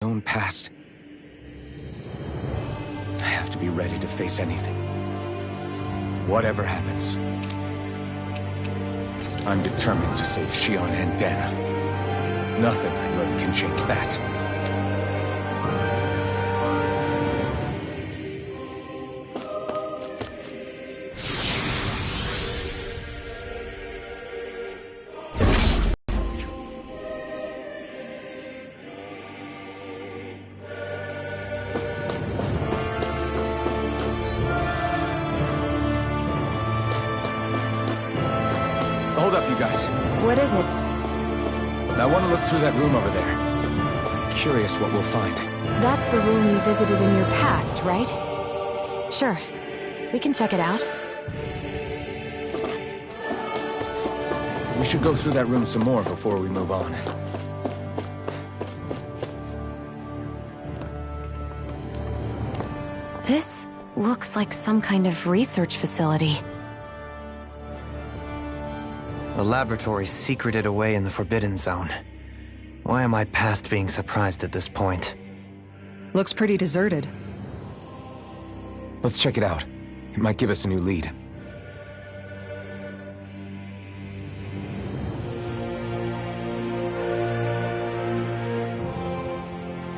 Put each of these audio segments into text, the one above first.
own past. I have to be ready to face anything. Whatever happens. I'm determined to save Shion and Dana. Nothing I learn can change that. Hold up, you guys. What is it? I want to look through that room over there. I'm curious what we'll find. That's the room you visited in your past, right? Sure. We can check it out. We should go through that room some more before we move on. This looks like some kind of research facility. A laboratory secreted away in the Forbidden Zone. Why am I past being surprised at this point? Looks pretty deserted. Let's check it out. It might give us a new lead.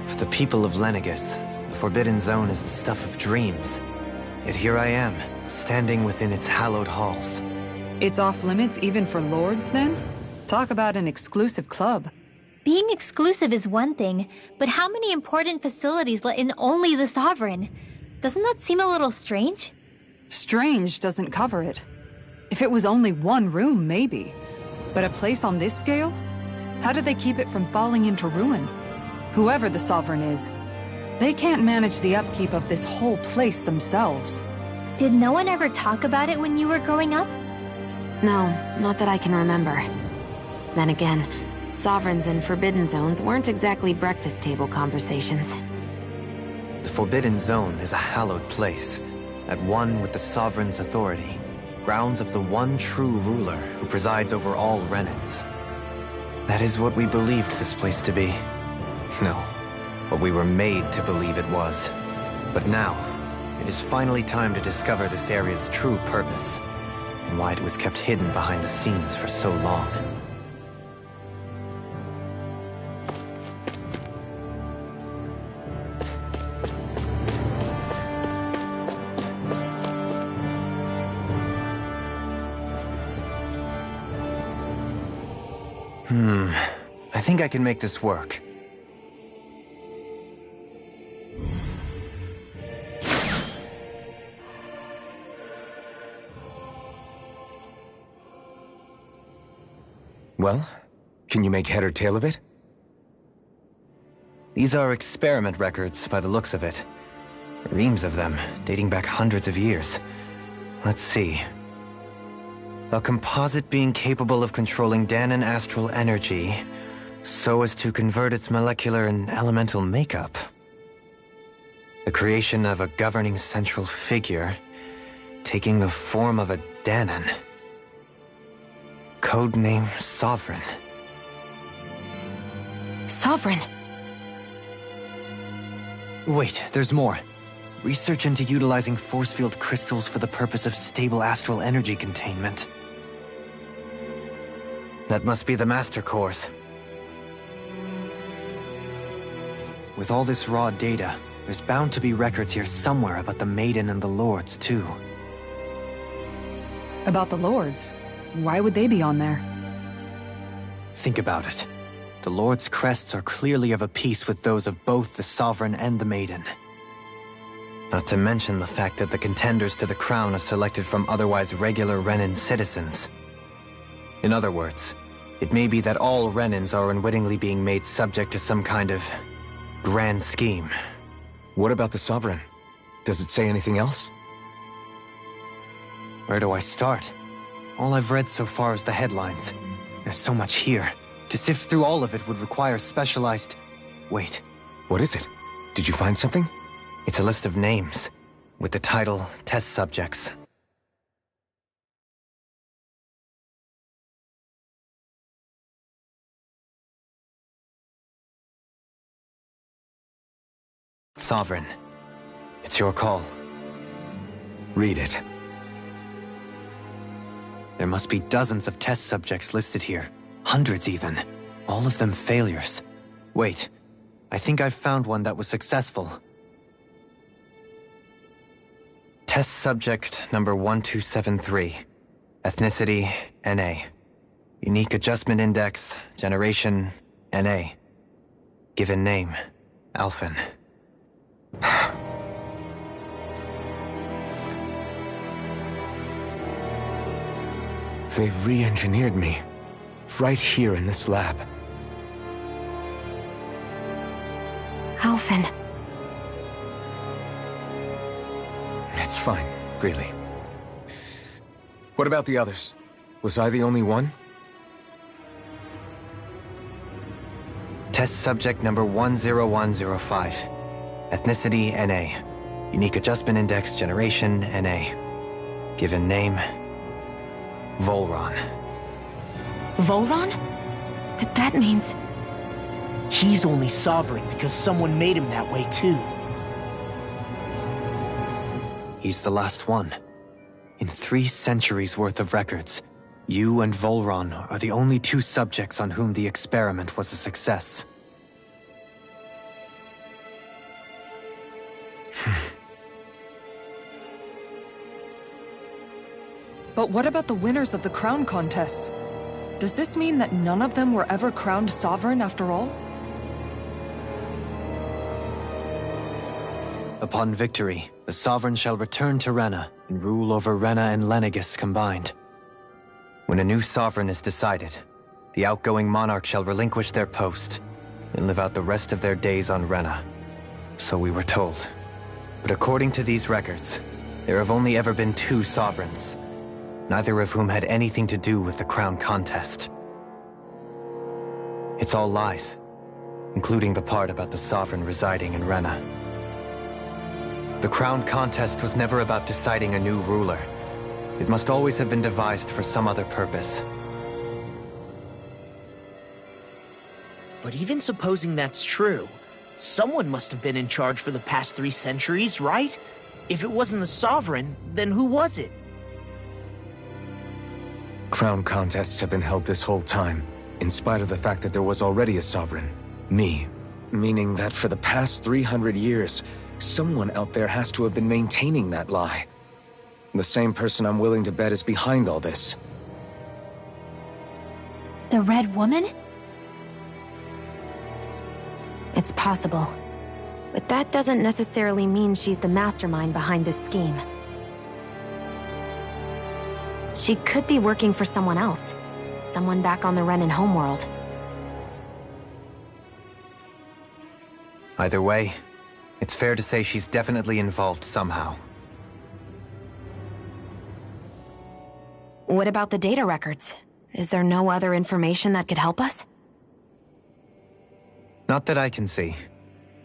For the people of Lenegis, the Forbidden Zone is the stuff of dreams. Yet here I am, standing within its hallowed halls. It's off limits even for lords, then? Talk about an exclusive club. Being exclusive is one thing, but how many important facilities let in only the Sovereign? Doesn't that seem a little strange? Strange doesn't cover it. If it was only one room, maybe. But a place on this scale? How do they keep it from falling into ruin? Whoever the Sovereign is, they can't manage the upkeep of this whole place themselves. Did no one ever talk about it when you were growing up? No, not that I can remember. Then again, Sovereigns and Forbidden Zones weren't exactly breakfast table conversations. The Forbidden Zone is a hallowed place, at one with the Sovereign's authority, grounds of the one true ruler who presides over all Renans. That is what we believed this place to be. No, what we were made to believe it was. But now, it is finally time to discover this area's true purpose, and why it was kept hidden behind the scenes for so long. I think I can make this work. Well, can you make head or tail of it? These are experiment records by the looks of it. Reams of them, dating back hundreds of years. Let's see. A composite being capable of controlling Danan astral energy so as to convert its molecular and elemental makeup. The creation of a governing central figure, taking the form of a Danan. Codename Sovereign. Sovereign! Wait, there's more. Research into utilizing force field crystals for the purpose of stable astral energy containment. That must be the Master Cores. With all this raw data, there's bound to be records here somewhere about the Maiden and the Lords, too. About the lords? Why would they be on there? Think about it. The Lord's crests are clearly of a piece with those of both the Sovereign and the Maiden. Not to mention the fact that the contenders to the crown are selected from otherwise regular Renan citizens. In other words, it may be that all Renans are unwittingly being made subject to some kind of grand scheme. What about the Sovereign? Does it say anything else? Where do I start? All I've read so far is the headlines. There's so much here. To sift through all of it would require specialized... Wait. What is it? Did you find something? It's a list of names, with the title Test Subjects. Sovereign, it's your call. Read it. There must be dozens of test subjects listed here. Hundreds even. All of them failures. Wait, I think I've found one that was successful. Test subject number 1273. Ethnicity, NA. Unique adjustment index, generation, NA. Given name, Alphen. They've re-engineered me. Right here in this lab. Alphen. It's fine, really. What about the others? Was I the only one? Test subject number 10105. Ethnicity, NA. Unique adjustment index, generation, NA. Given name, Volron. Volron? But that means... He's only sovereign because someone made him that way too. He's the last one. In 3 centuries worth of records, you and Volron are the only 2 subjects on whom the experiment was a success. But what about the winners of the crown contests? Does this mean that none of them were ever crowned sovereign after all? Upon victory, the sovereign shall return to Rena and rule over Rena and Lenegis combined. When a new sovereign is decided, the outgoing monarch shall relinquish their post and live out the rest of their days on Rena. So we were told. But according to these records, there have only ever been 2 sovereigns, neither of whom had anything to do with the crown contest. It's all lies, including the part about the sovereign residing in Rena. The crown contest was never about deciding a new ruler. It must always have been devised for some other purpose. But even supposing that's true, someone must have been in charge for the past 3 centuries, right? If it wasn't the sovereign, then who was it? Crown contests have been held this whole time, in spite of the fact that there was already a sovereign. Me. Meaning that for the past 300 years, someone out there has to have been maintaining that lie. The same person I'm willing to bet is behind all this. The Red Woman? It's possible. But that doesn't necessarily mean she's the mastermind behind this scheme. She could be working for someone else. Someone back on the Renan homeworld. Either way, it's fair to say she's definitely involved somehow. What about the data records? Is there no other information that could help us? Not that I can see.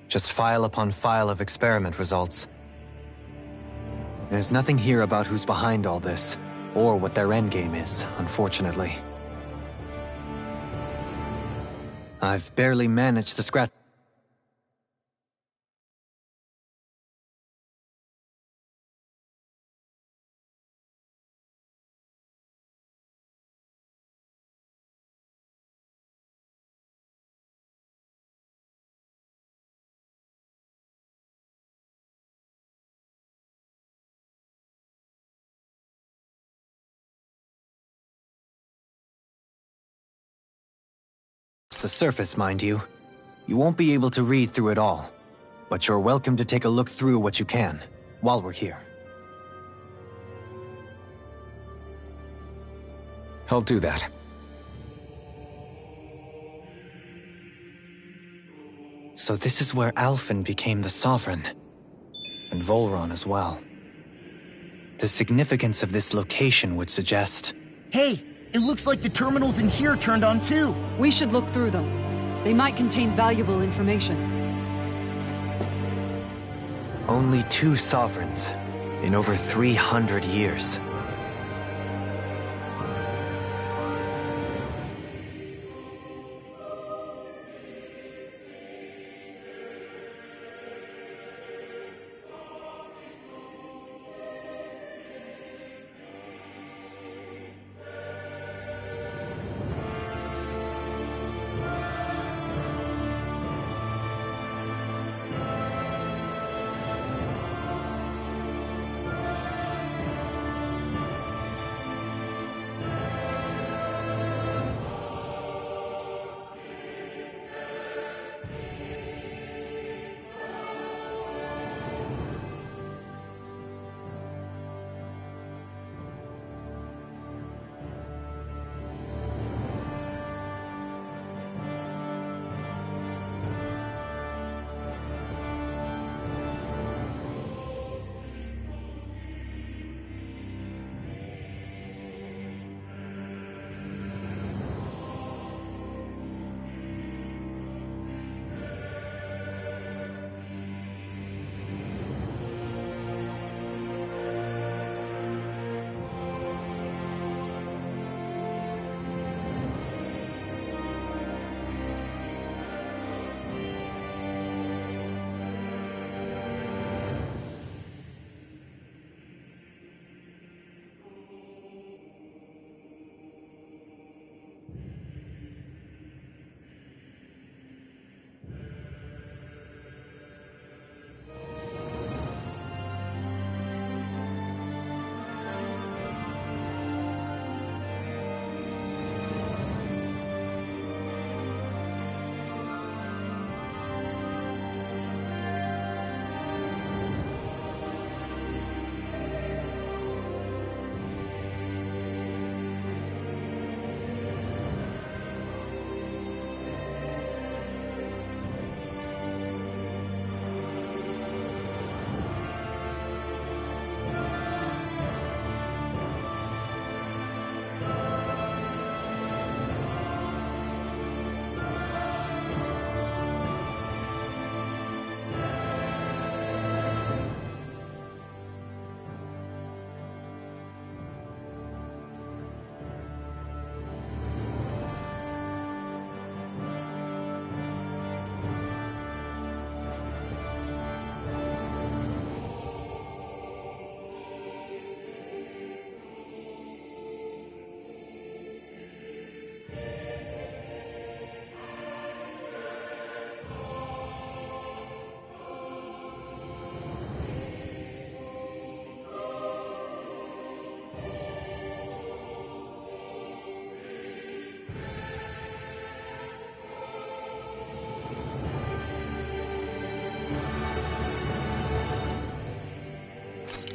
Just file upon file of experiment results. There's nothing here about who's behind all this, or what their endgame is, unfortunately. I've barely managed to scratch... the surface, mind you. You won't be able to read through it all, but you're welcome to take a look through what you can, while we're here. I'll do that. So this is where Alphen became the Sovereign, and Volron as well. The significance of this location would suggest... Hey, it looks like the terminals in here turned on too. We should look through them. They might contain valuable information. Only 2 sovereigns in over 300 years.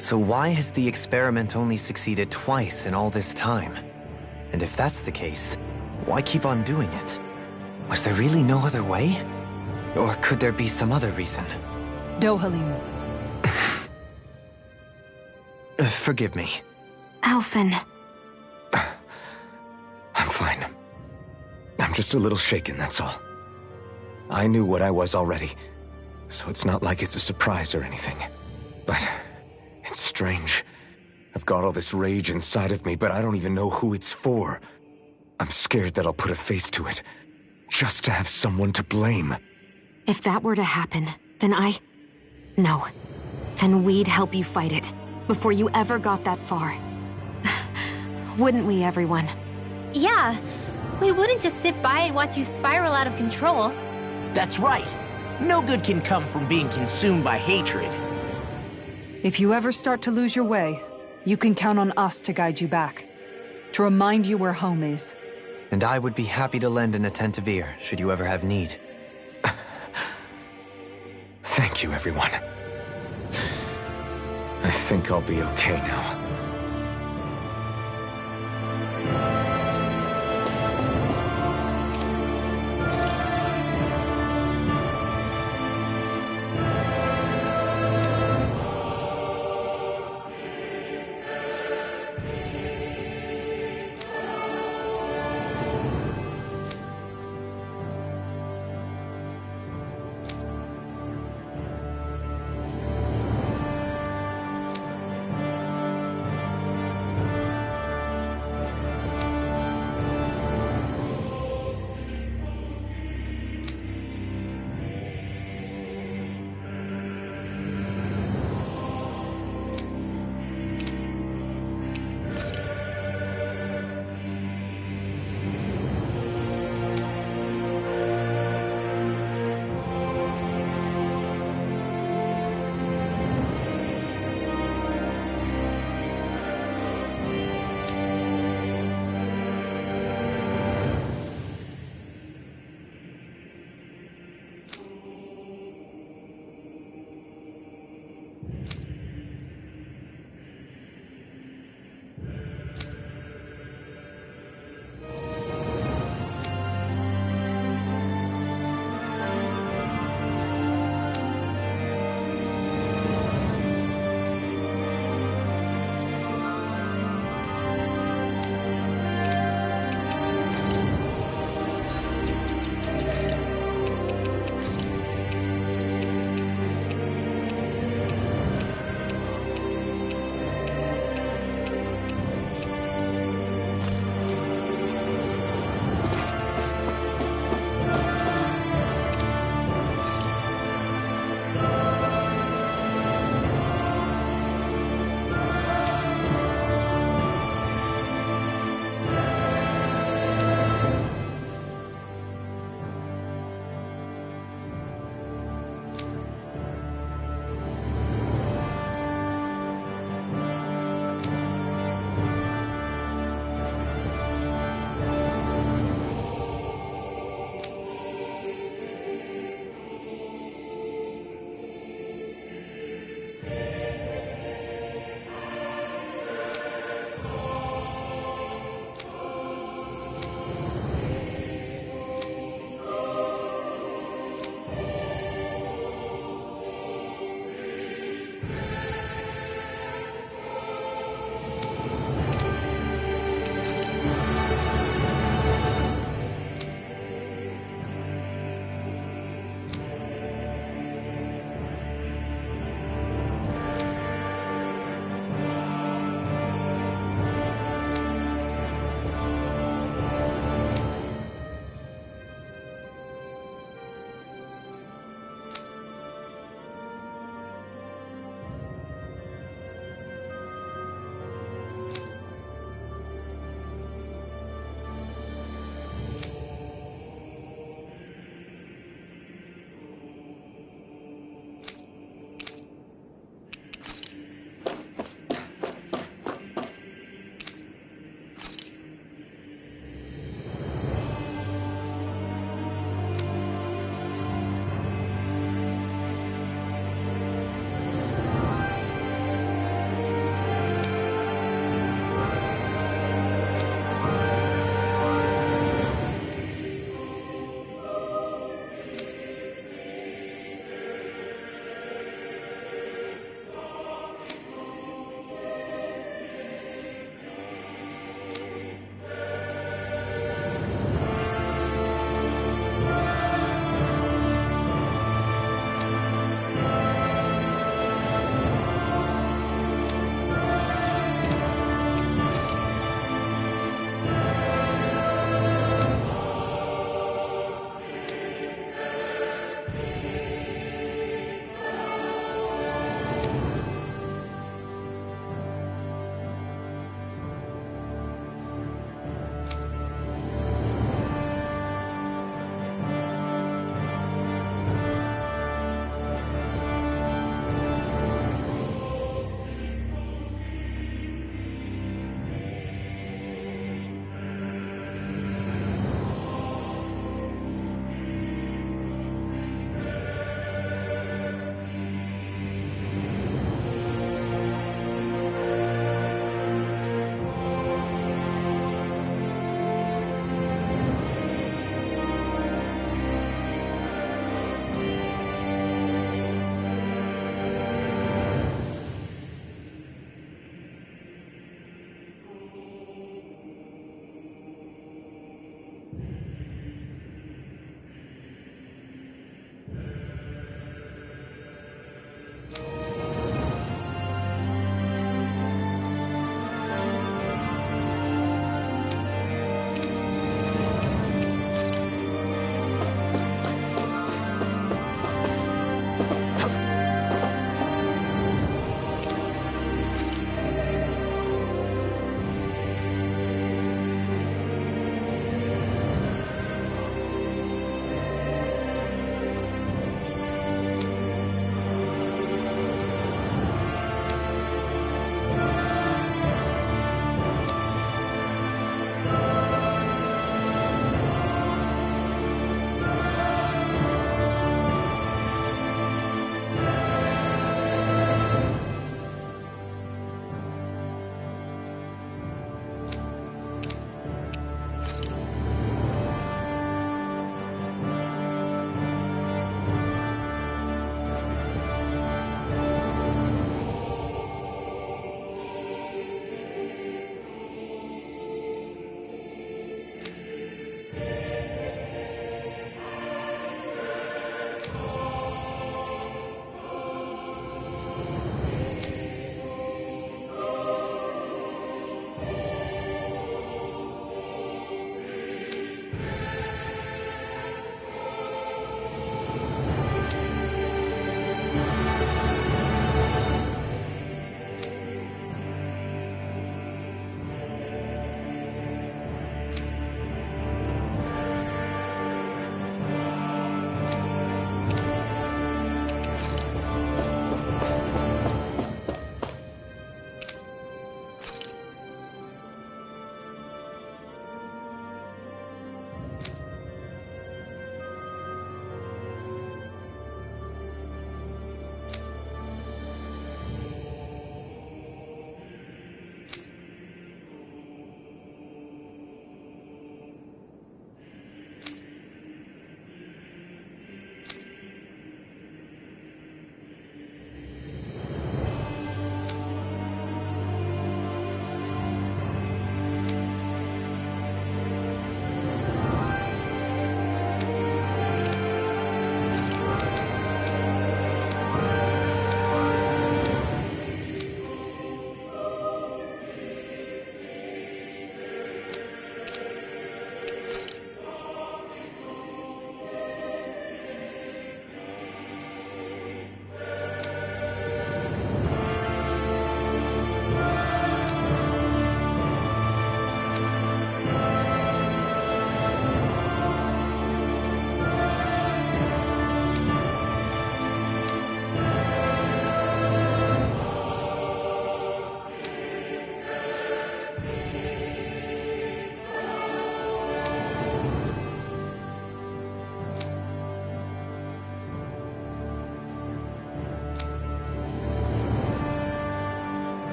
So why has the experiment only succeeded twice in all this time? And if that's the case, why keep on doing it? Was there really no other way? Or could there be some other reason? Dohalim. Forgive me. Alphen. I'm fine. I'm just a little shaken, that's all. I knew what I was already, so it's not like it's a surprise or anything. But it's strange. I've got all this rage inside of me, but I don't even know who it's for. I'm scared that I'll put a face to it, just to have someone to blame. If that were to happen, then No. Then we'd help you fight it, before you ever got that far. Wouldn't we, everyone? Yeah, we wouldn't just sit by and watch you spiral out of control. That's right. No good can come from being consumed by hatred. If you ever start to lose your way, you can count on us to guide you back. To remind you where home is. And I would be happy to lend an attentive ear, should you ever have need. Thank you, everyone. I think I'll be okay now.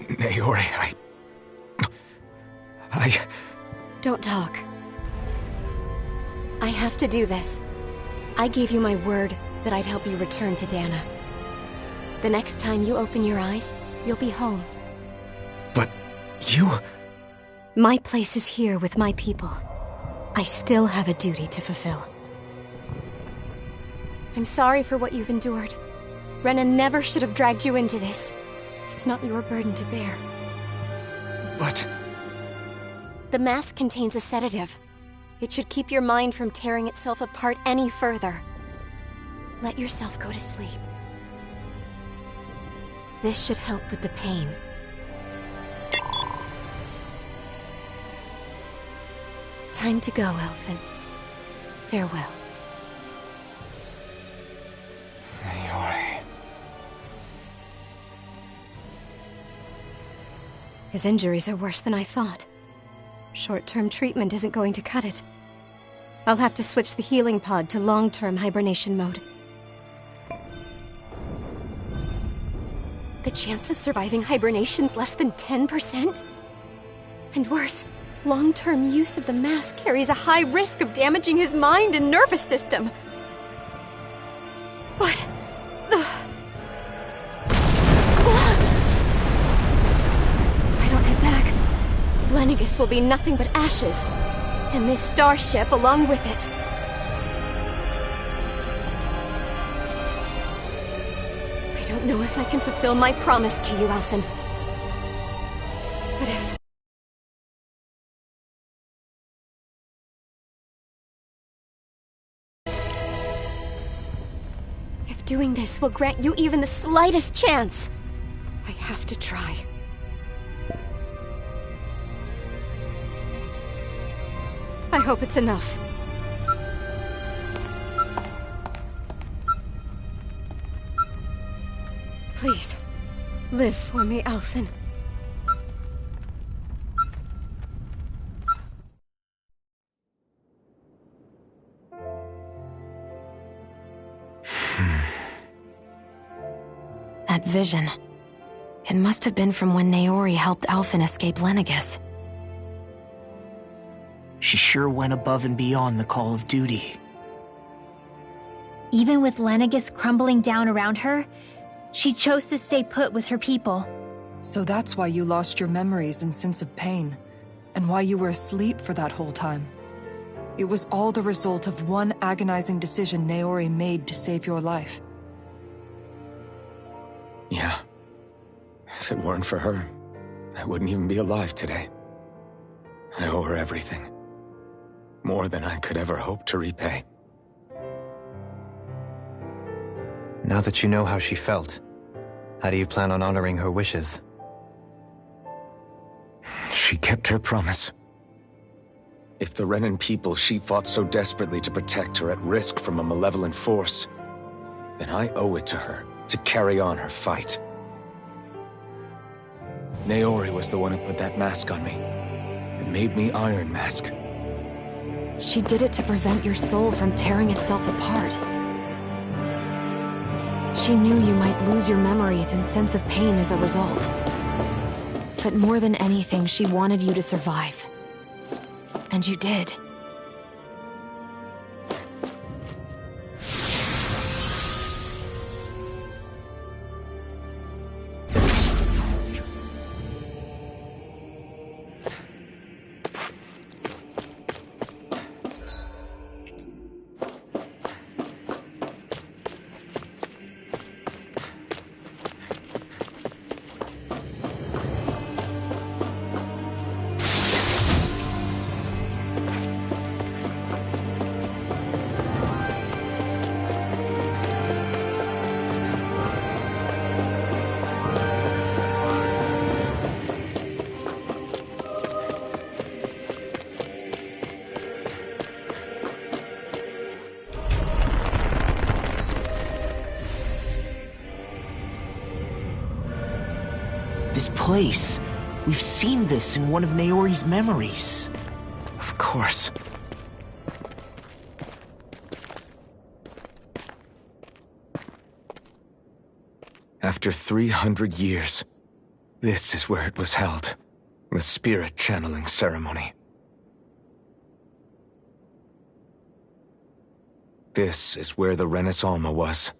Naori, I... Don't talk. I have to do this. I gave you my word that I'd help you return to Dana. The next time you open your eyes, you'll be home. But you... My place is here with my people. I still have a duty to fulfill. I'm sorry for what you've endured. Renan never should have dragged you into this. It's not your burden to bear. But... The mask contains a sedative. It should keep your mind from tearing itself apart any further. Let yourself go to sleep. This should help with the pain. Time to go, Elfin. Farewell. Naori... His injuries are worse than I thought. Short-term treatment isn't going to cut it. I'll have to switch the healing pod to long-term hibernation mode. The chance of surviving hibernation's less than 10%? And worse, long-term use of the mask carries a high risk of damaging his mind and nervous system. But... If I don't head back, Lenegis will be nothing but ashes, and this starship along with it. I don't know if I can fulfill my promise to you, Elfin. But if doing this will grant you even the slightest chance, I have to try. I hope it's enough. Please, live for me, Elfin. That vision. It must have been from when Naori helped Elfin escape Lenegis. She sure went above and beyond the call of duty. Even with Lenegis crumbling down around her, she chose to stay put with her people. So that's why you lost your memories and sense of pain, and why you were asleep for that whole time. It was all the result of one agonizing decision Naori made to save your life. Yeah. If it weren't for her, I wouldn't even be alive today. I owe her everything. More than I could ever hope to repay. Now that you know how she felt, how do you plan on honoring her wishes? She kept her promise. If the Renan people she fought so desperately to protect are at risk from a malevolent force, then I owe it to her to carry on her fight. Naori was the one who put that mask on me, and made me Iron Mask. She did it to prevent your soul from tearing itself apart. She knew you might lose your memories and sense of pain as a result. But more than anything, she wanted you to survive. And you did. This place. We've seen this in one of Naori's memories. Of course. After 300 years, This is where it was held. The spirit channeling ceremony. This is where the Renis Alma was.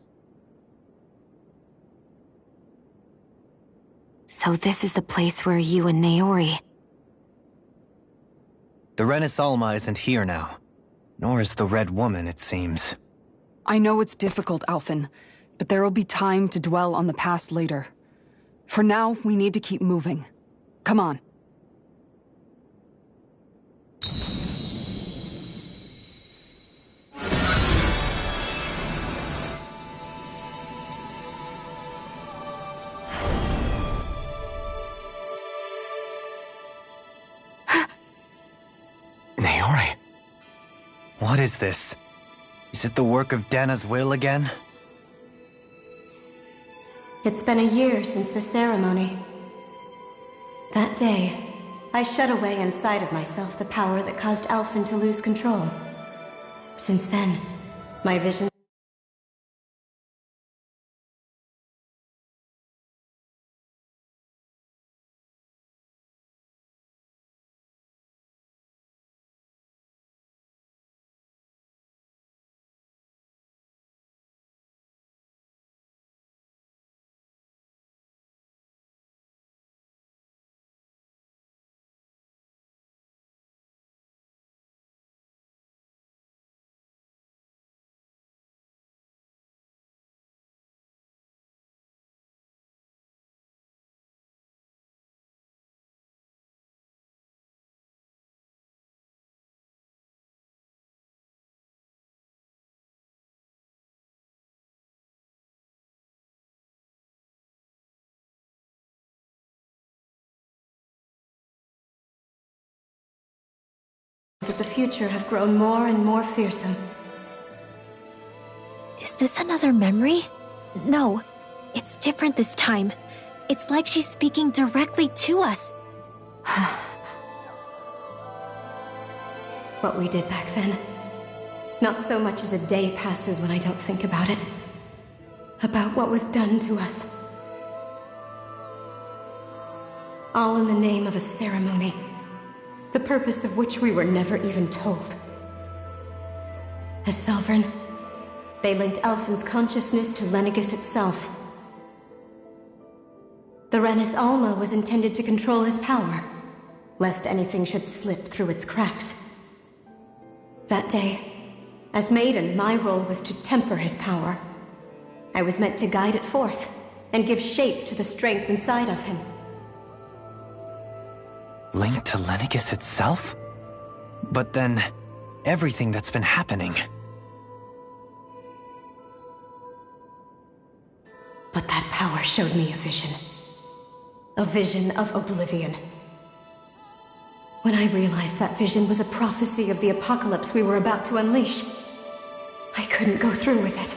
So this is the place where you and Naori... The Renis Alma isn't here now. Nor is the Red Woman, it seems. I know it's difficult, Alphen, but there will be time to dwell on the past later. For now, we need to keep moving. Come on. Naori? What is this? Is it the work of Dana's will again? It's been a year since the ceremony. That day, I shut away inside of myself the power that caused Alphen to lose control. Since then, my vision of the future have grown more and more fearsome. Is this another memory? No, it's different this time. It's like she's speaking directly to us. What we did back then. Not so much as a day passes when I don't think about it. About what was done to us. All in the name of a ceremony. The purpose of which we were never even told. As Sovereign, they linked Alphen's consciousness to Lenegis itself. The Renis Alma was intended to control his power, lest anything should slip through its cracks. That day, as Maiden, my role was to temper his power. I was meant to guide it forth, and give shape to the strength inside of him. Linked to Lenegis itself? But then, everything that's been happening... But that power showed me a vision. A vision of oblivion. When I realized that vision was a prophecy of the apocalypse we were about to unleash, I couldn't go through with it.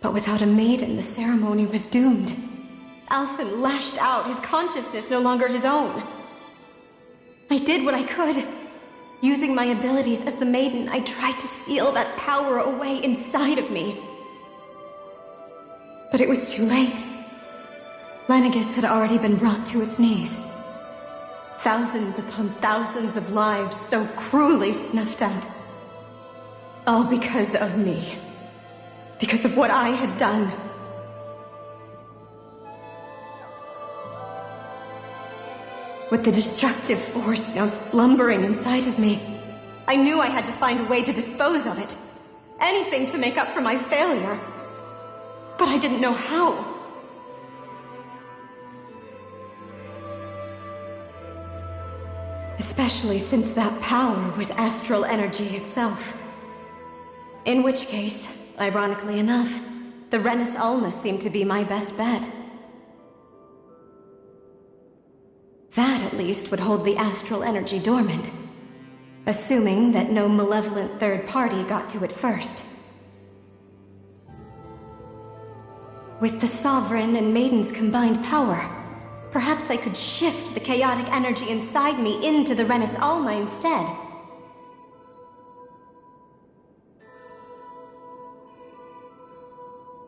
But without a maiden, the ceremony was doomed. Alphen lashed out, his consciousness no longer his own. I did what I could. Using my abilities as the maiden, I tried to seal that power away inside of me. But it was too late. Lenegis had already been brought to its knees. Thousands upon thousands of lives so cruelly snuffed out. All because of me. Because of what I had done. With the destructive force now slumbering inside of me, I knew I had to find a way to dispose of it. Anything to make up for my failure. But I didn't know how. Especially since that power was astral energy itself. In which case, ironically enough, the Renis Alma seemed to be my best bet. That, at least, would hold the astral energy dormant. Assuming that no malevolent third party got to it first. With the Sovereign and Maiden's combined power, perhaps I could shift the chaotic energy inside me into the Renis Alma instead.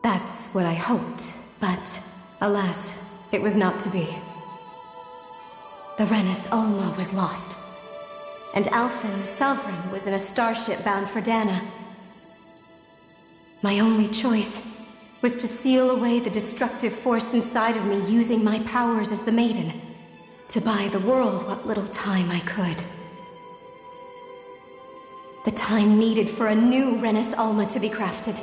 That's what I hoped, but alas, it was not to be. The Renis Ulma was lost, and Alphen, the Sovereign, was in a starship bound for Dana. My only choice was to seal away the destructive force inside of me using my powers as the Maiden, to buy the world what little time I could. The time needed for a new Renis Ulma to be crafted,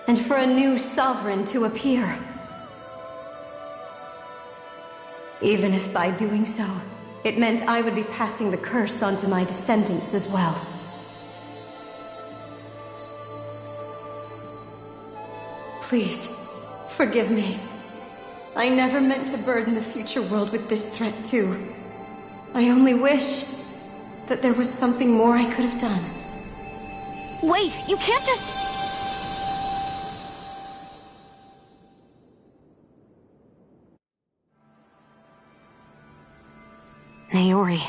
and for a new Sovereign to appear. Even if by doing so, it meant I would be passing the curse onto my descendants as well. Please, forgive me. I never meant to burden the future world with this threat too. I only wish that there was something more I could have done. Wait, you can't just... Naori.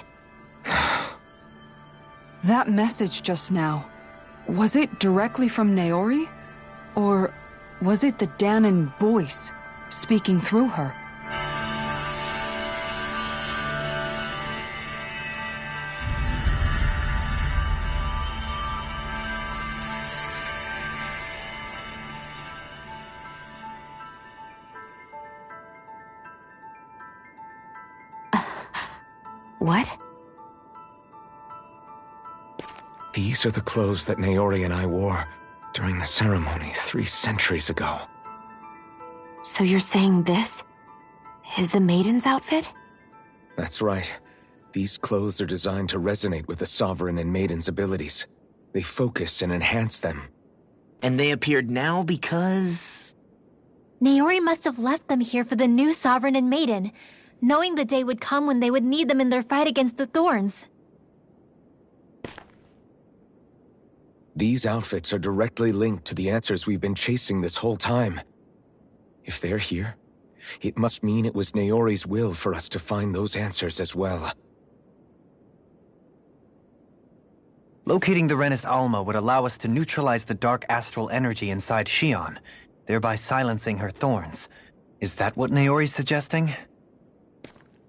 That message just now, was it directly from Naori? Or was it the Danan voice speaking through her? What? These are the clothes that Naori and I wore during the ceremony 3 centuries ago. So you're saying this is the Maiden's outfit? That's right. These clothes are designed to resonate with the Sovereign and Maiden's abilities. They focus and enhance them. And they appeared now because... Naori must have left them here for the new Sovereign and Maiden, knowing the day would come when they would need them in their fight against the Thorns. These outfits are directly linked to the answers we've been chasing this whole time. If they're here, it must mean it was Naori's will for us to find those answers as well. Locating the Renis Alma would allow us to neutralize the dark astral energy inside Shion, thereby silencing her thorns. Is that what Naori's suggesting?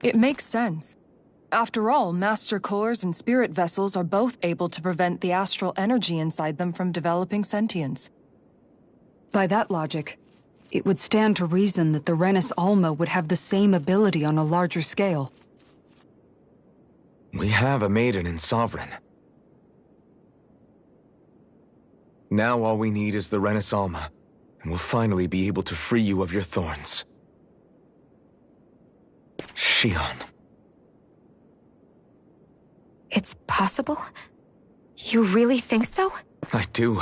It makes sense. After all, Master Cores and Spirit Vessels are both able to prevent the astral energy inside them from developing sentience. By that logic, it would stand to reason that the Renis Alma would have the same ability on a larger scale. We have a Maiden and Sovereign. Now all we need is the Renis Alma, and we'll finally be able to free you of your thorns. Shion. It's possible? You really think so? I do.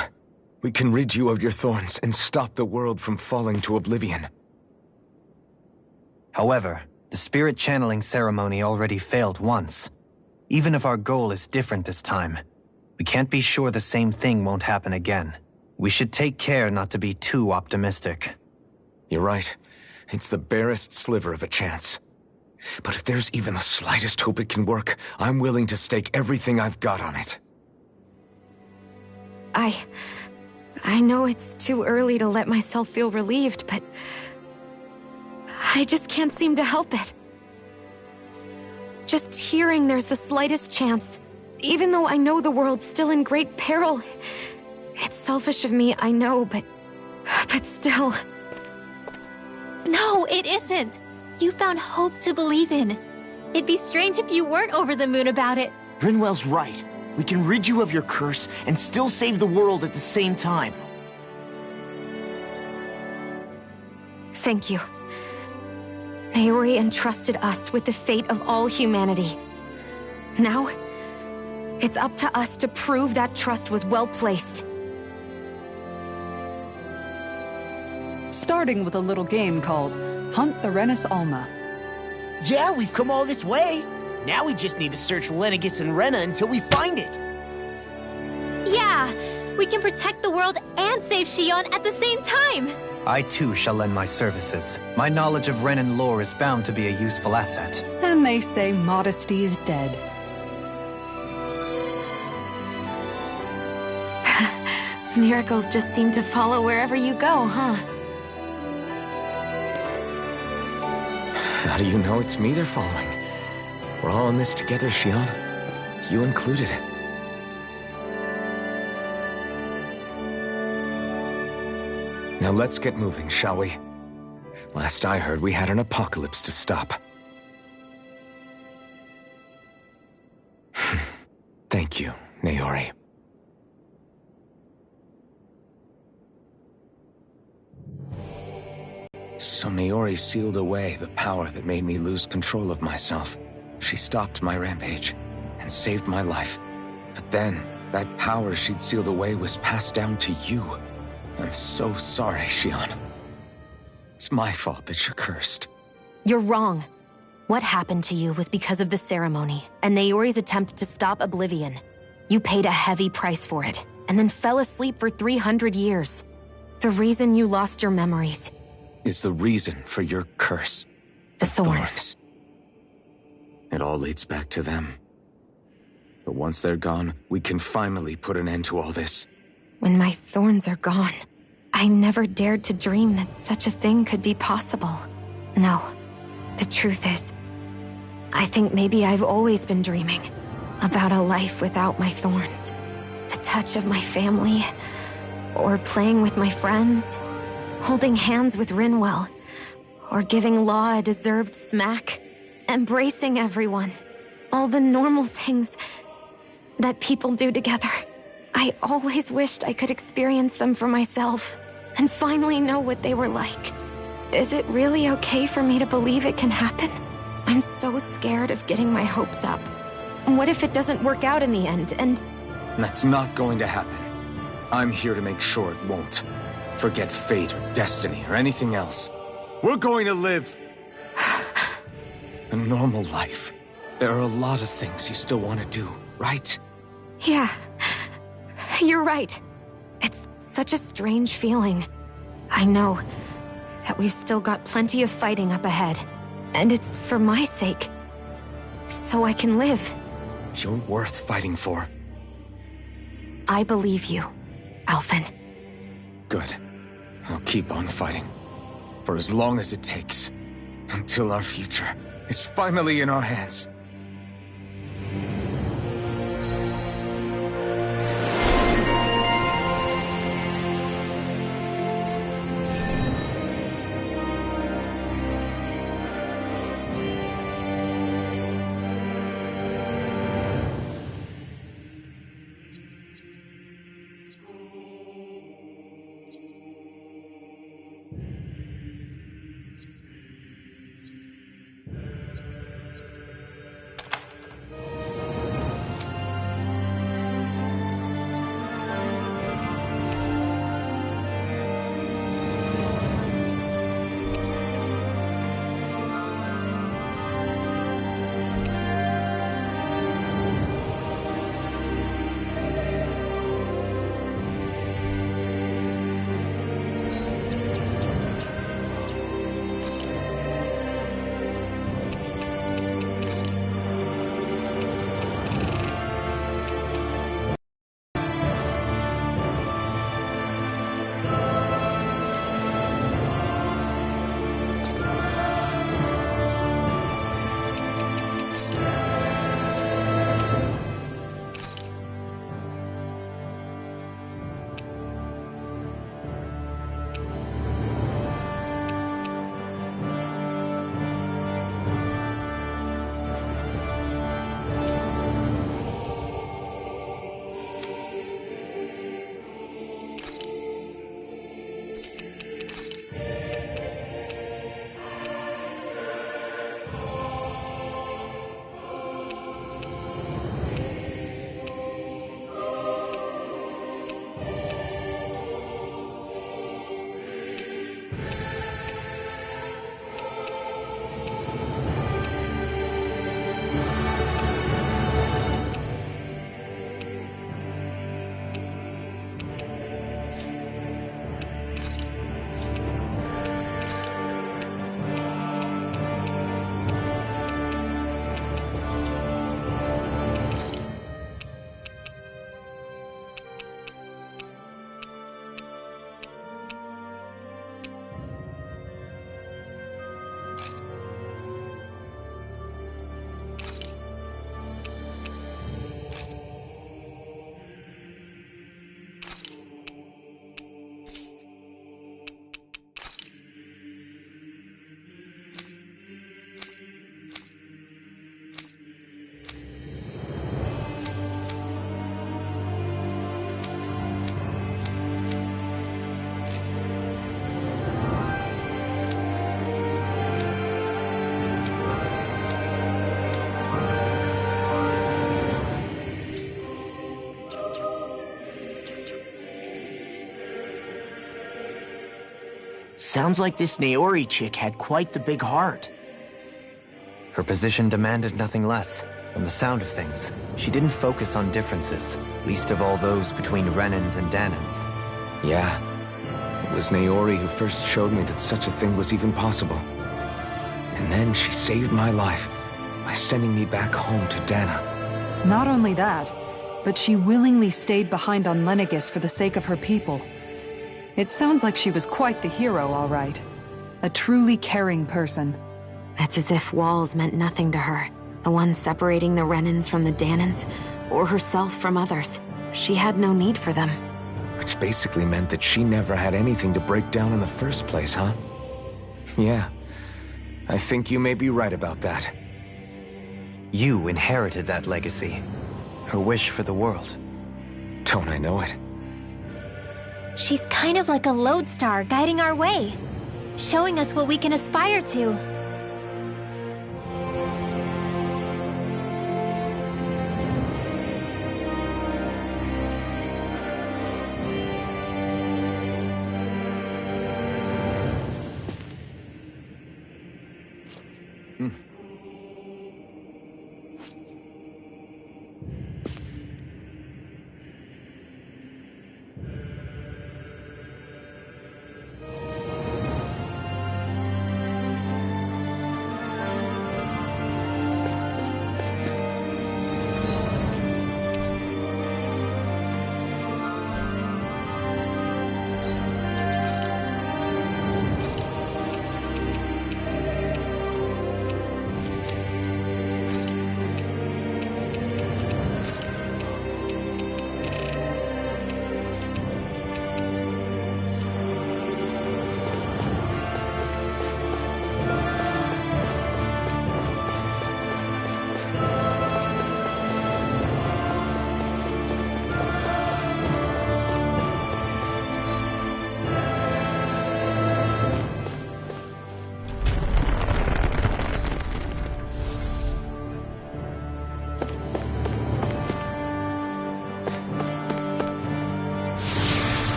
We can rid you of your thorns and stop the world from falling to oblivion. However, the spirit channeling ceremony already failed once. Even if our goal is different this time, we can't be sure the same thing won't happen again. We should take care not to be too optimistic. You're right. It's the barest sliver of a chance. But if there's even the slightest hope it can work, I'm willing to stake everything I've got on it. I know it's too early to let myself feel relieved, but I just can't seem to help it. Just hearing there's the slightest chance, even though I know the world's still in great peril. It's selfish of me, I know, but still. No, it isn't. You found hope to believe in. It'd be strange if you weren't over the moon about it. Rinwell's right. We can rid you of your curse and still save the world at the same time. Thank you. Naori entrusted us with the fate of all humanity. Now, it's up to us to prove that trust was well placed. Starting with a little game called Hunt the Renis Alma. Yeah, we've come all this way. Now we just need to search Lenegis and Rena until we find it. Yeah, we can protect the world and save Shion at the same time. I too shall lend my services. My knowledge of Renan lore is bound to be a useful asset. And they say modesty is dead. Miracles just seem to follow wherever you go, huh? How do you know it's me they're following? We're all in this together, Shion. You included. Now let's get moving, shall we? Last I heard, we had an apocalypse to stop. Thank you, Naori. So Naori sealed away the power that made me lose control of myself. She stopped my rampage and saved my life. But then, that power she'd sealed away was passed down to you. I'm so sorry, Shion. It's my fault that you're cursed. You're wrong. What happened to you was because of the ceremony and Naori's attempt to stop Oblivion. You paid a heavy price for it, and then fell asleep for 300 years. The reason you lost your memories is the reason for your curse. The thorns. It all leads back to them. But once they're gone, we can finally put an end to all this. When my thorns are gone, I never dared to dream that such a thing could be possible. No, the truth is, I think maybe I've always been dreaming about a life without my thorns. The touch of my family, or playing with my friends, holding hands with Rinwell, or giving Law a deserved smack, embracing everyone. All the normal things that people do together. I always wished I could experience them for myself, and finally know what they were like. Is it really okay for me to believe it can happen? I'm so scared of getting my hopes up. What if it doesn't work out in the end, and... That's not going to happen. I'm here to make sure it won't. Forget fate or destiny or anything else. We're going to live a normal life. There are a lot of things you still want to do, right? Yeah, you're right. It's such a strange feeling. I know that we've still got plenty of fighting up ahead, and it's for my sake, so I can live. You're worth fighting for. I believe you, Alphen. Good. I'll keep on fighting. For as long as it takes. Until our future is finally in our hands. Sounds like this Naori chick had quite the big heart. Her position demanded nothing less. From the sound of things, she didn't focus on differences, least of all those between Renans and Danans. Yeah, it was Naori who first showed me that such a thing was even possible. And then she saved my life by sending me back home to Dana. Not only that, but she willingly stayed behind on Lenegis for the sake of her people. It sounds like she was quite the hero, all right. A truly caring person. It's as if walls meant nothing to her. The ones separating the Renans from the Danans, or herself from others. She had no need for them. Which basically meant that she never had anything to break down in the first place, huh? Yeah, I think you may be right about that. You inherited that legacy. Her wish for the world. Don't I know it? She's kind of like a lodestar guiding our way, showing us what we can aspire to.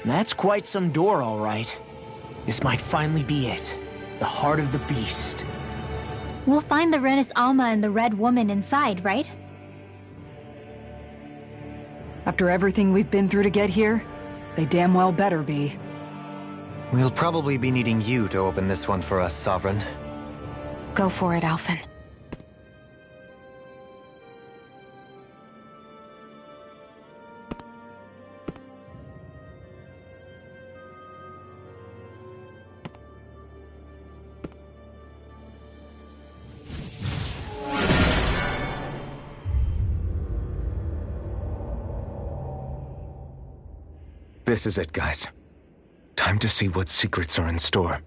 That's quite some door, all right. This might finally be it. The heart of the beast. We'll find the Renis Alma and the Red Woman inside, right? After everything we've been through to get here, they damn well better be. We'll probably be needing you to open this one for us, Sovereign. Go for it, Alphen. This is it, guys. Time to see what secrets are in store.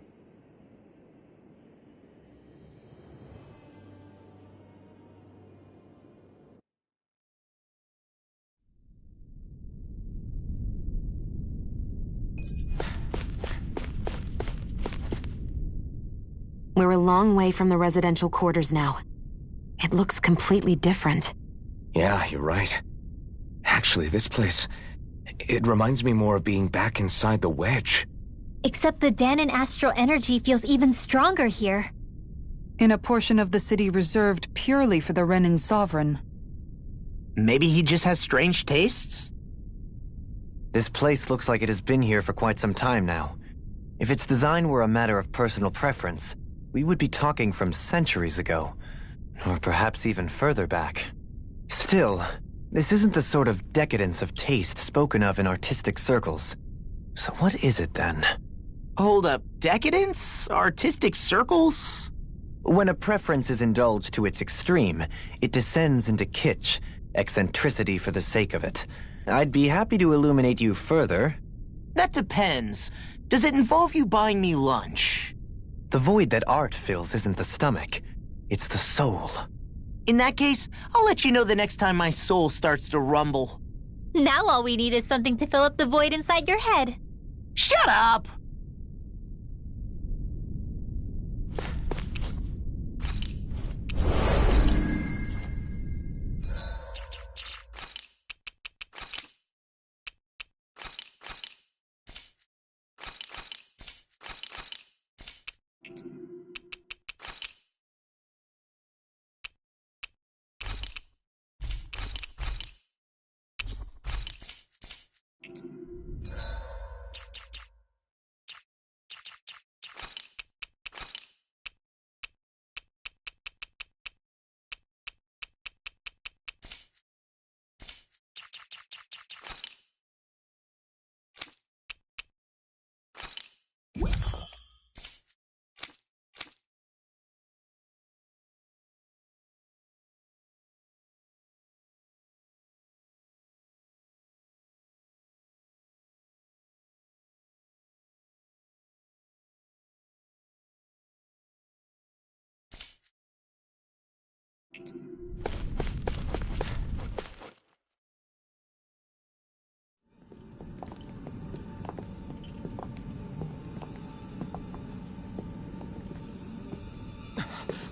We're a long way from the residential quarters now. It looks completely different. Yeah, you're right. Actually, this place... it reminds me more of being back inside the Wedge. Except the Danan astral energy feels even stronger here. In a portion of the city reserved purely for the Renin Sovereign. Maybe he just has strange tastes? This place looks like it has been here for quite some time now. If its design were a matter of personal preference, we would be talking from centuries ago. Or perhaps even further back. Still, this isn't the sort of decadence of taste spoken of in artistic circles. So what is it then? Hold up, decadence? Artistic circles? When a preference is indulged to its extreme, it descends into kitsch, eccentricity for the sake of it. I'd be happy to illuminate you further. That depends. Does it involve you buying me lunch? The void that art fills isn't the stomach. It's the soul. In that case, I'll let you know the next time my soul starts to rumble. Now all we need is something to fill up the void inside your head. Shut up!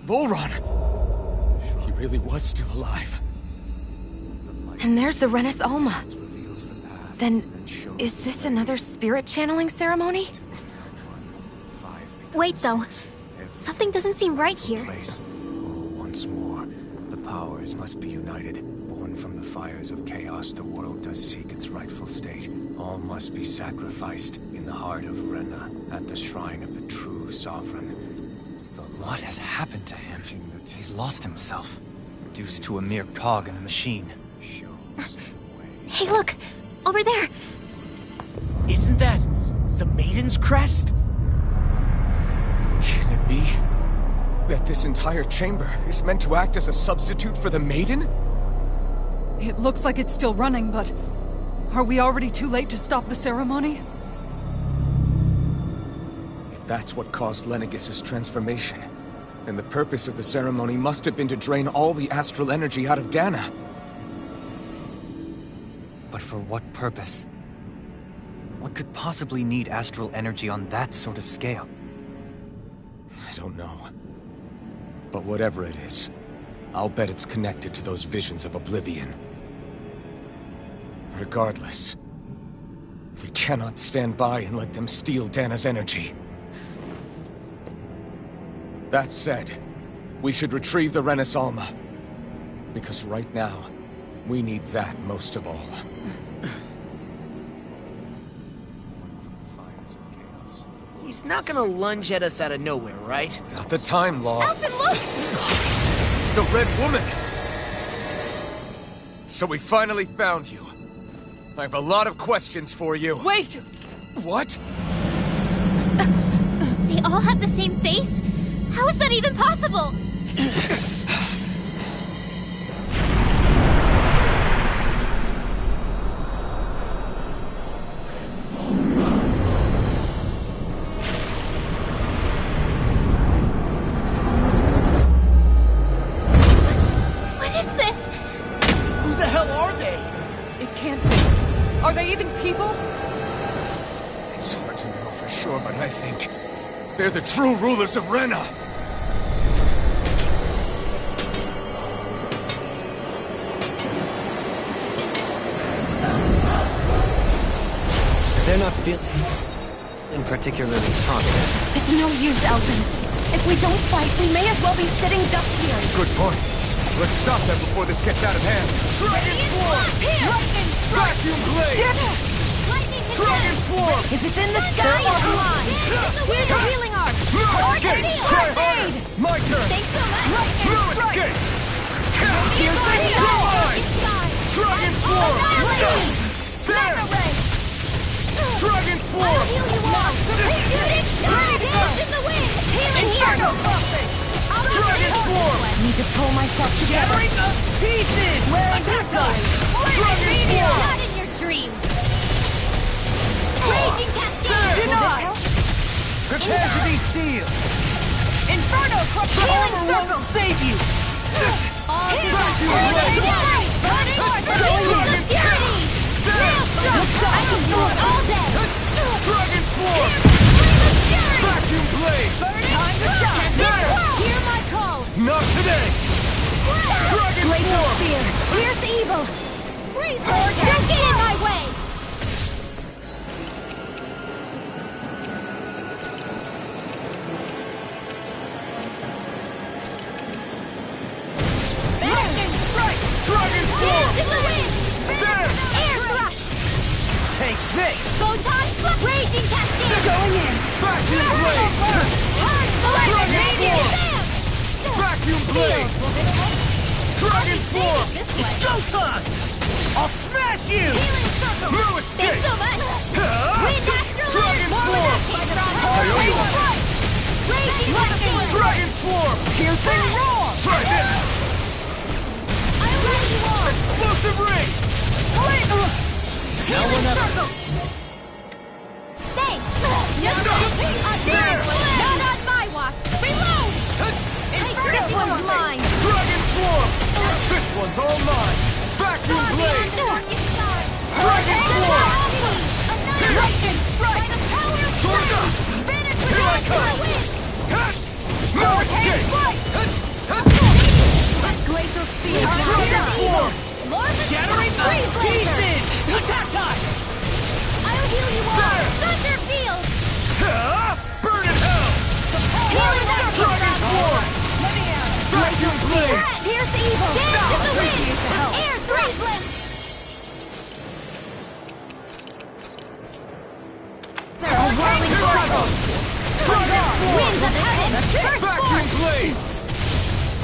Volron! He really was still alive. And there's the Renis Alma. Then, is this another spirit channeling ceremony? Wait, though. Something doesn't seem right here. Once more, the powers must be united. Born from the fires of chaos, the world does seek its rightful state. All must be sacrificed in the heart of Rena, at the shrine of the true sovereign. What has happened to him? He's lost himself, reduced to a mere cog in the machine. Hey, look! Over there! Isn't that the Maiden's crest? Can it be that this entire chamber is meant to act as a substitute for the Maiden? It looks like it's still running, but... are we already too late to stop the ceremony? If that's what caused Lenegis' transformation, then the purpose of the ceremony must have been to drain all the astral energy out of Dana. But for what purpose? What could possibly need astral energy on that sort of scale? I don't know. But whatever it is, I'll bet it's connected to those visions of oblivion. Regardless, we cannot stand by and let them steal Dana's energy. That said, we should retrieve the Renis Alma. Because right now, we need that most of all. He's not gonna lunge at us out of nowhere, right? Not the time, Law. Alphen, look! The Red Woman! So we finally found you. I have a lot of questions for you. Wait! What? They all have the same face? How is that even possible? What is this? Who the hell are they? It can't be. Are they even people? It's hard to know for sure, but I think they're the true rulers of Rena. They're not feeling particularly confident. It's no use, Alphen. If we don't fight, we may as well be sitting ducks here. Good point. Let's stop them before this gets out of hand. Dragon Swarm! Lightning strike! Vacuum blade! Lightning Dragon swarm! If it's in the sky or blind, use your healing arm! Or Escape! any Try other harder! aid! My turn! Thanks so much! No escape! Here's the heal! Dragon swarm! Annihilate! There! Ray! Dragon swarm! I'll heal you all! Shooting star dance in the wind! Healing here! Dragon swarm! Need to pull myself together. Pieces! Where is it going? Dragon swarm! Not in your dreams! Raging cascade! Denied! Prepare to be sealed! Inferno Healing circle! Save you! I can do it all day! Dragon form! Vacuum blade! Time to shine! Hear my call! Not today! Dragon form! Fear! Here's evil! Freeze! Don't get in my way! Lightning strike! Dragon form! Dance in the wind! Dance! Air thrust! Take this! Photon flip! Raging cascade! Going in! Vacuum blade! Dragon Vacuum blade! Dragon form! It's go time! I'll smash you! Healing circle! No escape! Thanks so much! Wind astral Dragon more form! Raging lightning! Dragon form! Piercing roar! Try this! I'm ready, war! Explosive ring! Healing circle! Thanks! Not on my watch! Reload! This one's mine! Dragon form! This one's all mine! Vacuum blade! Dragon form! Lightning strike! By the power of Torga! Vanish Here I without come! the wind! No escape! Glacial speed! Dragon form! Shattering the pieces! Attack time! I'll heal you all! There! Thunder field! Burn in hell! Healing Dragon form! Vacuum blade! Pierce evil! Dance in the wind! Air thrust! A whirling struggle! Dragon form! Winds of heaven! First Vacuum force! blade!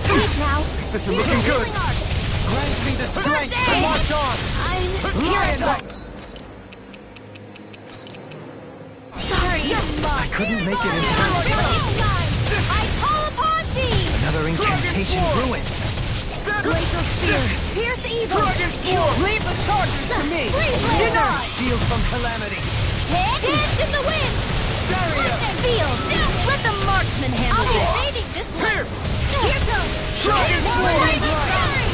Sleep now! This isn't looking good! Healing arc! Grant me the strength to aid! march on! I'm Lion here! Sorry! I couldn't make it in time. I call upon thee! Another incantation ruined. Glacial spear! Pierce evil! Dragon form! Leave the charges to me! Deny! Shield from calamity. Dance in the wind! Lightning field! Let the marksman handle it! I'll be saving this one! Here! Here goes! Dragon form!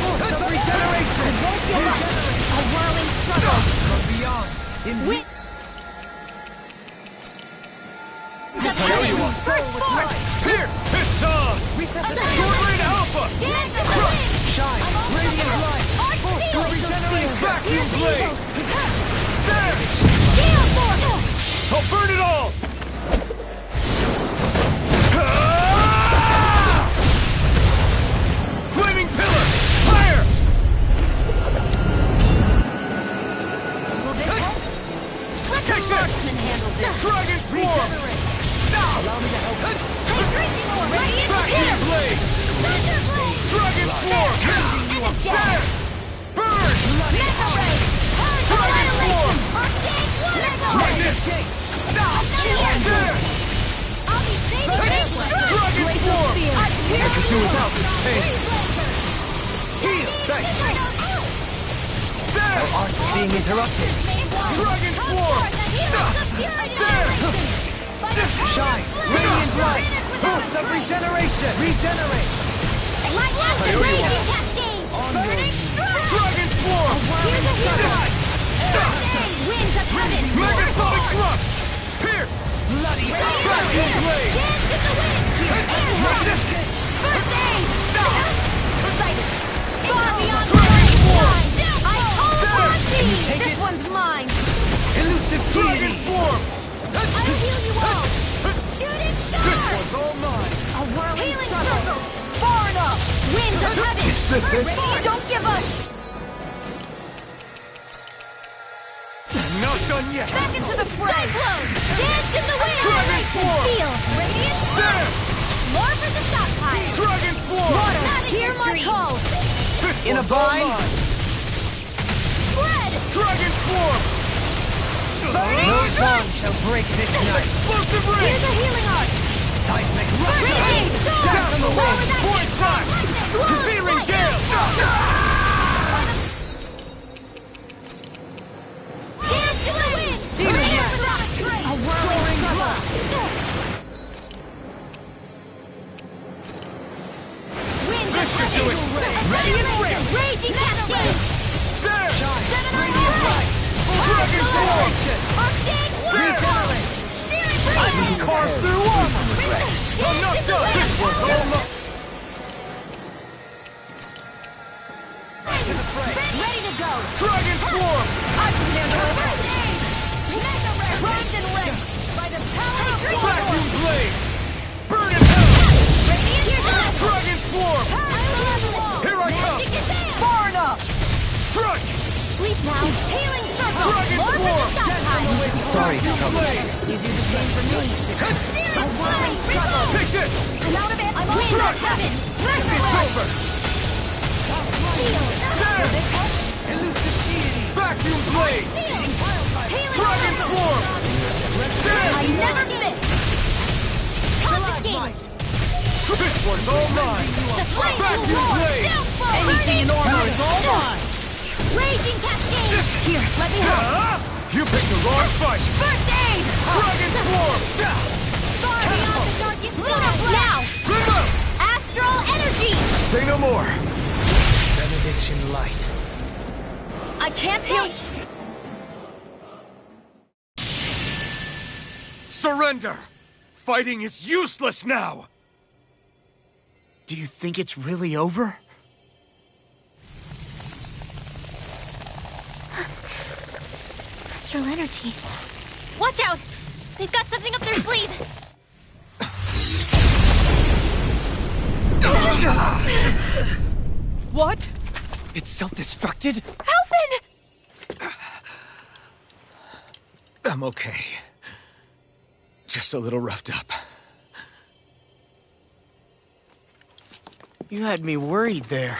Force of regeneration. A whirling struggle! From beyond. In Wind! First force! Here! It's on! Short range alpha! Dance in the wind! shine. Radiant light. Arch field! Vacuum blade! There! Gale force! I'll burn it all! Flaming pillar! Fire! Will this help? Let the Take this! marksman handle this! Dragon form! Allow me to help. Take drinking ore! Radiant Vacuum here! blade! Thunder blade! Dragon form! And it's There! dead! Burn! Mega ray! Hard Dragon form! Arcane Try water! this! Here! There! I'll be saving this one! Dragon form! I could do without this pain. Heal! Thanks! Our There! art is being interrupted. Dragon form! Shine. Radiant light. Force of regeneration. Regenerate. Raging cascade! Burning strike! Dragon form! Here's a hero! Winds of heaven! Megasonic thrust! Pierce! Bloody Vacuum blade! Dance in the wind! First aid! Excited! Far beyond the range line! I call upon thee! take This it? one's mine! Elusive Dragon deity. form! I'll heal you all! Shooting star! One's all mine! A whirling circle! Far enough! Winds of heaven! Is this it? Don't give up! Not done yet! Back into the fray! Cyclone! Dance in the wind! Dragon form! Feel! Radiant There! More for the stockpile! Dragon form! Water! Hear my call! This In a one's all bind? mine. Spread! Dragon form! No bond shall break this night. Explosive Here's ring! a healing arc! Seismic Raging rush. storm! Down from the Power wind. that Point flash! Lightning! Searing Light! gale! Dance in the wind! Radiant rock! A whirling struggle! Carve through armor! I'm not done! This one's all mine! Ready to go! Dragon form! I can handle it! Primed and ready! By the power of Vacuum Warlord! blade! Burn in hell! Radiant Dragon swarm! Here I come! Far enough! Strike! Sleep now! Healing circle! Dragon More for swarm! the south Sorry, Blade! You do the same for me. I want struggle! Take this! I'm out of it! I'm on Strike! heaven! It's over! Damn! Vacuum blade! Dragon swarm! Damn! I never miss! Confiscate! This one's all mine! The flame Vacuum will roar! blade! Downfall! Anything in armor is all mine! Raging cascade! Here, let me help! You picked the wrong fight! First aid! Dragon swarm! Far beyond the darkest sky! Now! Remote! Astral energy! Say no more! Benediction light. I can't heal... Surrender! Fighting is useless now! Do you think it's really over? Astral energy. Watch out! They've got something up their sleeve! What? It's self-destructed? Alphen! I'm okay. Just a little roughed up. You had me worried there.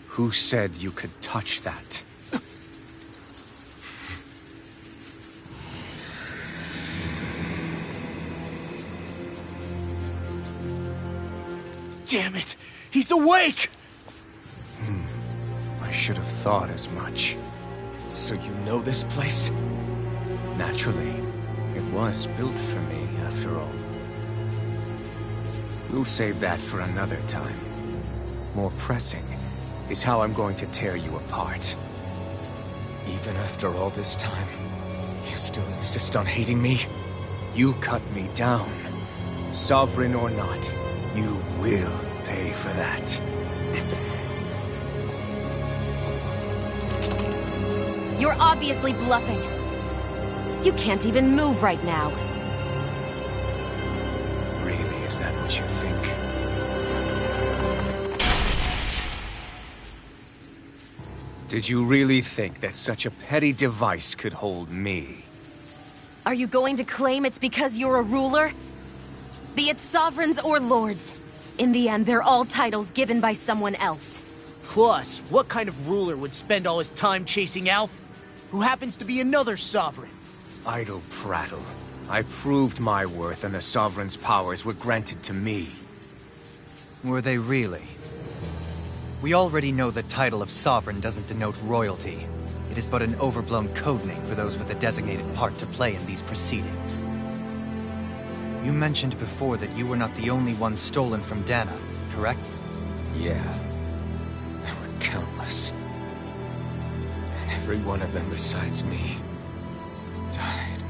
Who said you could touch that? Damn it! He's awake! I should have thought as much. So you know this place? Naturally. It was built for me, after all. We'll save that for another time. More pressing is how I'm going to tear you apart. Even after all this time, you still insist on hating me? You cut me down. Sovereign or not, you will pay for that. You're obviously bluffing. You can't even move right now. Really, is that what you think? Did you really think that such a petty device could hold me? Are you going to claim it's because you're a ruler? Be it sovereigns or lords. In the end, they're all titles given by someone else. Plus, what kind of ruler would spend all his time chasing Alf, who happens to be another sovereign? Idle prattle. I proved my worth and the Sovereign's powers were granted to me. Were they really? We already know the title of Sovereign doesn't denote royalty. It is but an overblown codename for those with a designated part to play in these proceedings. You mentioned before that you were not the only one stolen from Dana, correct? Yeah. There were countless. And every one of them besides me died.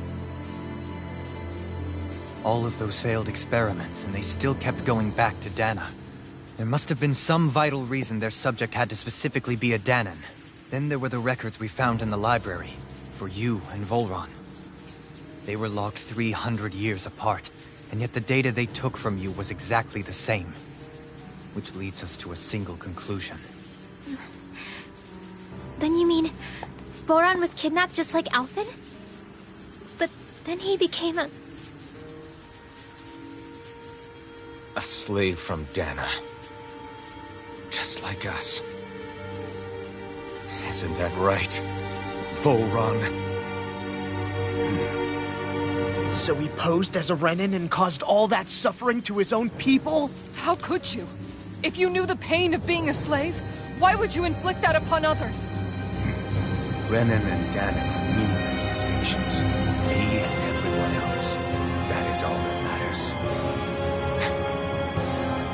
All of those failed experiments, and they still kept going back to Dana. There must have been some vital reason their subject had to specifically be a Danan. Then there were the records we found in the library, for you and Volron. They were logged 300 years apart, and yet the data they took from you was exactly the same. Which leads us to a single conclusion. Then you mean... Boran was kidnapped just like Alphen? But then he became a... A slave from Dana. Just like us. Isn't that right, Volron? So he posed as a Renin and caused all that suffering to his own people? How could you? If you knew the pain of being a slave, why would you inflict that upon others? Renin and Danan are meaningless distinctions. Me and everyone else. That is all that matters.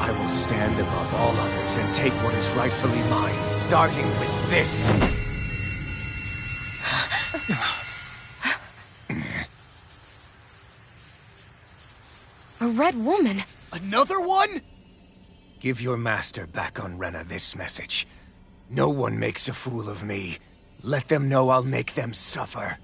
I will will stand above all others and take what is rightfully mine, starting with this. A red woman. Another one? Give your master back on Rena this message. No one makes a fool of me. Let them know I'll make them suffer.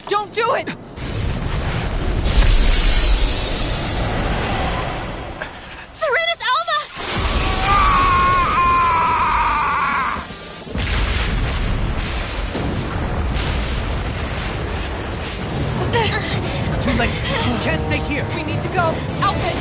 Don't do it! Serenus Alma! It's too late. We can't stay here. We need to go. Outfit!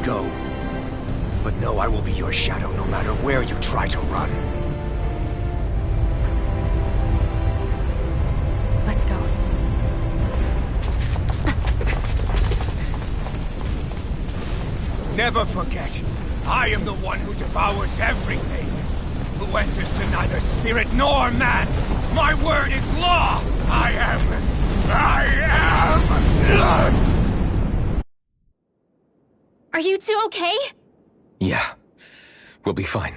Go. But know I will be your shadow no matter where you try to run. Let's go. Never forget, I am the one who devours everything. Who answers to neither spirit nor man. My word is law. I am. Are you two okay? Yeah. We'll be fine.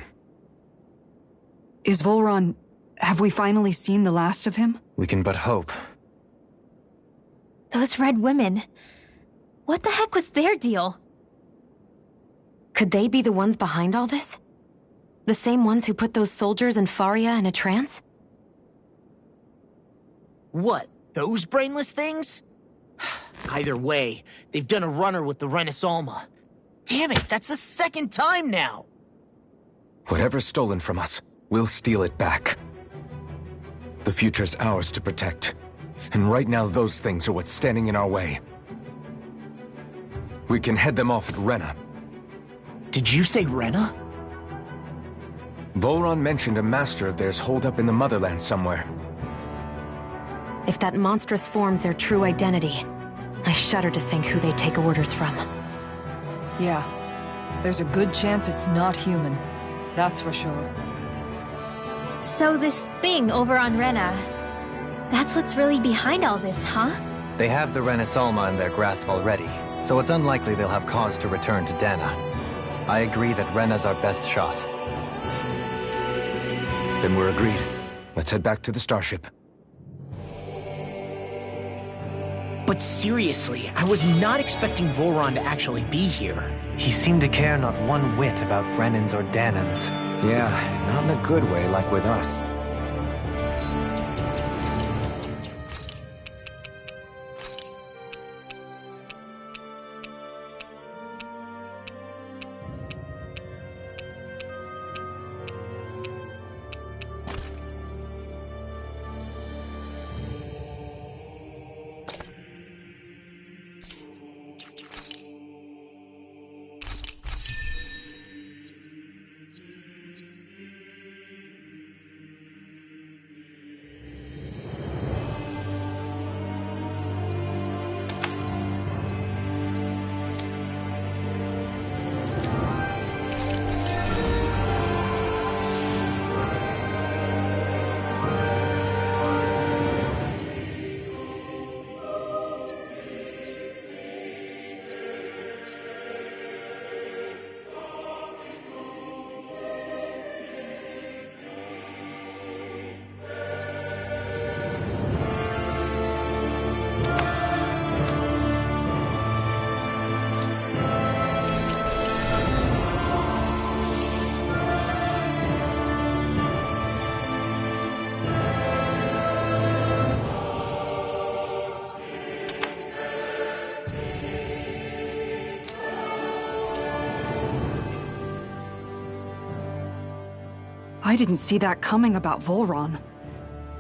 Is Volron... have we finally seen the last of him? We can but hope. Those red women. What the heck was their deal? Could they be the ones behind all this? The same ones who put those soldiers in Faria in a trance? What, those brainless things? Either way, they've done a runner with the Renis Alma. Damn it, that's the second time now! Whatever's stolen from us, we'll steal it back. The future's ours to protect. And right now those things are what's standing in our way. We can head them off at Rena. Did you say Rena? Volron mentioned a master of theirs holed up in the motherland somewhere. If that monstrous form's their true identity, I shudder to think who they take orders from. Yeah. There's a good chance it's not human. That's for sure. So this thing over on Rena, that's what's really behind all this, huh? They have the Renis Alma in their grasp already, so it's unlikely they'll have cause to return to Dana. I agree that Rena's our best shot. Then we're agreed. Let's head back to the starship. But seriously, I was not expecting Volron to actually be here. He seemed to care not one whit about Renans or Danans. Yeah, not in a good way like with us. I didn't see that coming about Volron.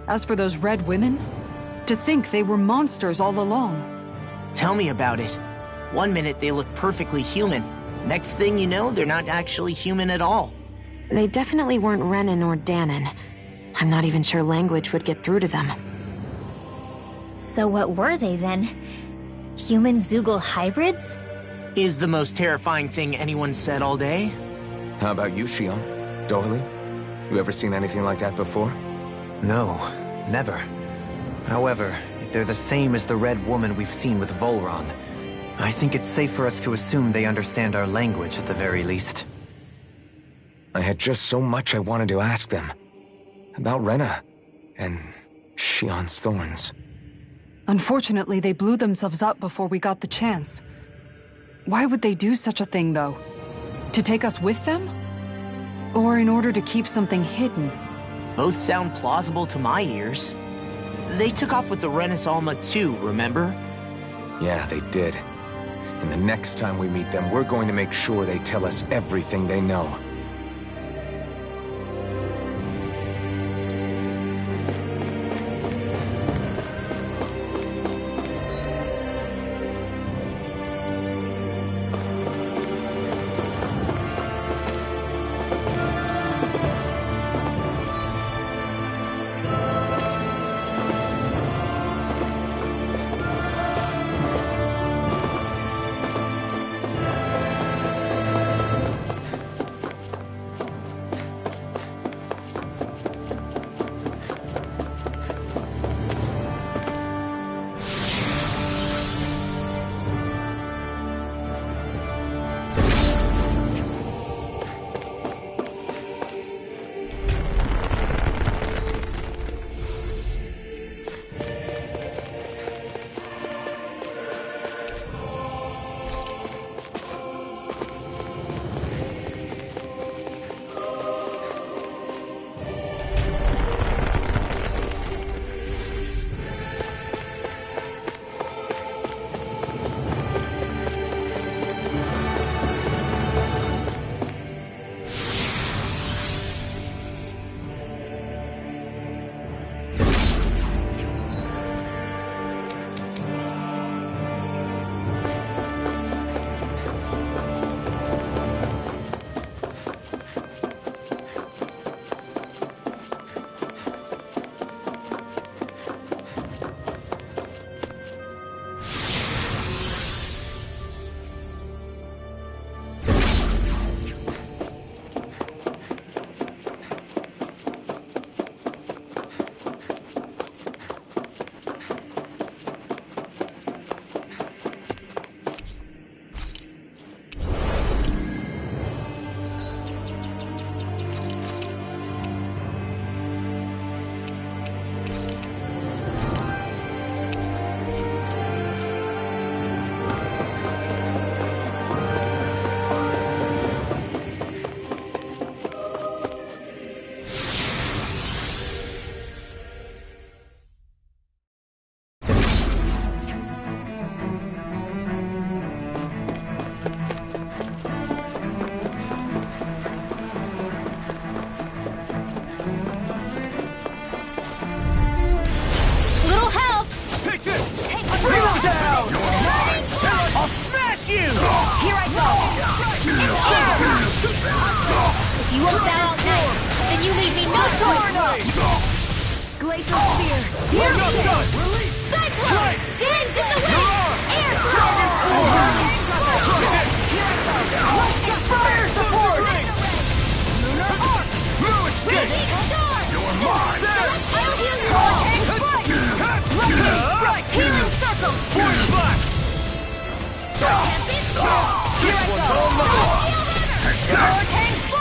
As for those red women, to think they were monsters all along. Tell me about it. One minute they look perfectly human. Next thing you know, they're not actually human at all. They definitely weren't Renan or Danon. I'm not even sure language would get through to them. So what were they then? Human Zoogle hybrids? Is the most terrifying thing anyone said all day. How about you, Shion? Doily? You ever seen anything like that before? No, never. However, if they're the same as the red woman we've seen with Volron, I think it's safe for us to assume they understand our language at the very least. I had just so much I wanted to ask them. About Rena, and Shion's thorns. Unfortunately, they blew themselves up before we got the chance. Why would they do such a thing, though? To take us with them? Or in order to keep something hidden? Both sound plausible to my ears. They took off with the Renis Alma too, remember? Yeah, they did. And the next time we meet them, we're going to make sure they tell us everything they know.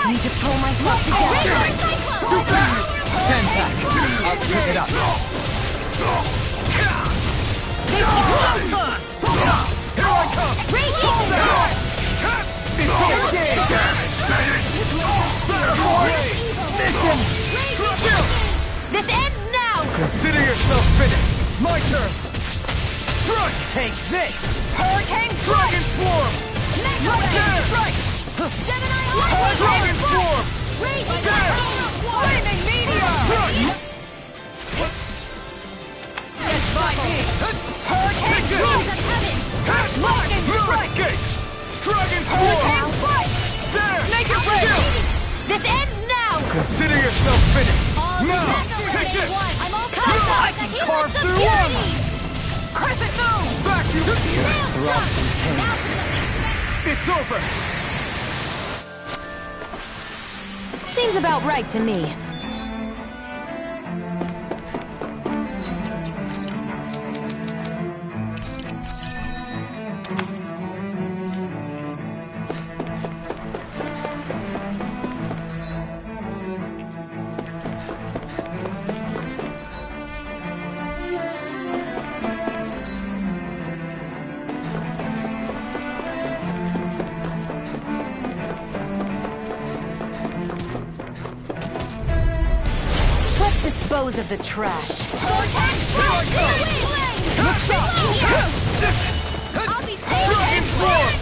Need to pull myself together. Stupid! Stand back. I'll trip it up. Here I come! This ends now! Consider yourself finished. My turn. Strike! Take this! Hurricane Dragon Swarm! Mega Wave! Strike! Gemini Hurricane Dragon Swarm! Raging There! Hurricane Dragon Hurricane Form! Foot! There! Make it ready! This ends now! Consider yourself finished! All Now! disasters Take day this! one. I'm all I caught up. can The carve healing through security. armor! Crescent moon! Vacuum! Thrust and pain. It's over! Seems about right to me. Let's dispose of the trash. Vortex Blast! Look sharp! I'll be Dragon Form!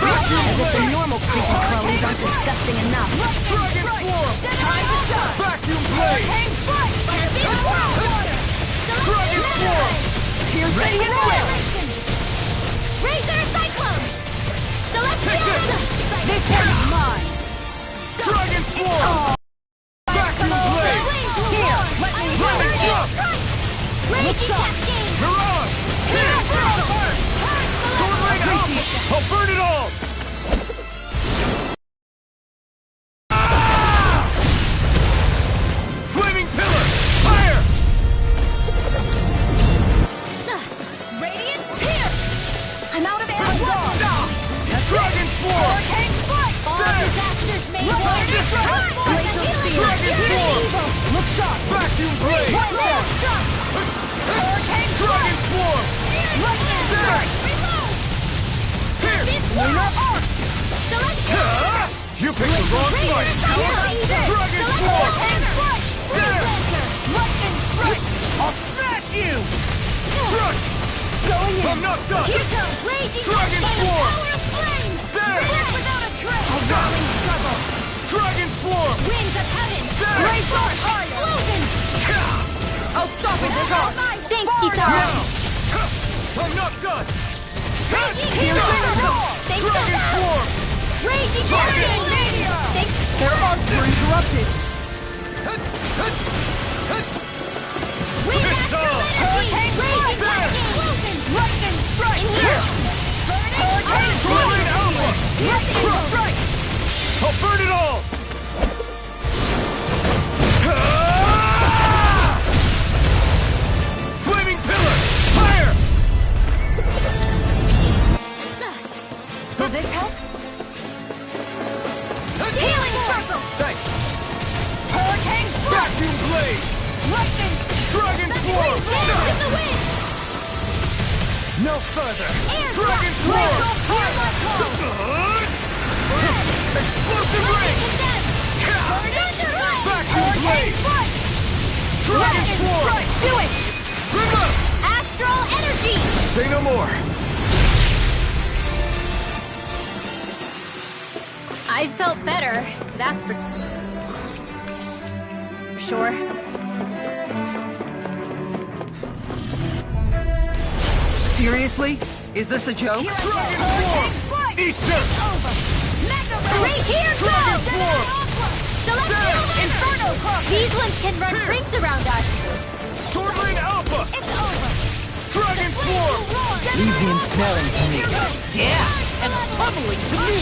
As if the normal creepy crawlies aren't disgusting enough. Dragon Form! Time to shine! Vacuum Blade! Hang foot! Dragon Form! Radiant Will! Razor Cyclone! Celestial! This one's mine! Dragon Form! Vacuum Blade! Here! Let me Let me jump! Raging Cascade! Mirage! Here! Sword Rain Alpha! I'll burn it all! Flaming Pillar! Fire! Radiant Pierce! I'm out of air. Dragon Form! Hang foot! All Death! disasters may Look one. at this! Dragon Form! Look sharp! Vacuum Blade! Dragon Form! Death! Here! You picked the wrong fight! Dragon Form! Death! I'll smash you! Crush! I'm not done! Dragon Form! Death! Dragon Form! Death! I'll stop its charge! Thanks, Kisara. Now! I'm not done! Thanks, Dragon Form! Raging Target! Mania! Thanks, Their arms were interrupted! Pistol! Raging Death! Lightning Strike! In here! Sword Rain Alpha! Strike! I'll burn it all! Flaming Pillar! Fire! Will this help? Healing Circle! Thanks! Hurricane Strike! Vacuum Blade! Lightning! Dragon Form! Dance in the wind! No further! Air Dragon Blast! Form! Hear my call! Explosive Ring! Vacuum Blade! Dragon Form! Do it! Remember! Astral Energy! Say no more! I felt better, that's for sure. Seriously? Is this a joke? Dragon Form! Eat this! Mega Ray! Here Dragon goes! Form! Celestial Inferno Cross! These ones can run rings around us! Sword Rain Alpha! It's over! Dragon Form! Leave the ensnaring to me. Yeah! And pummeling to me!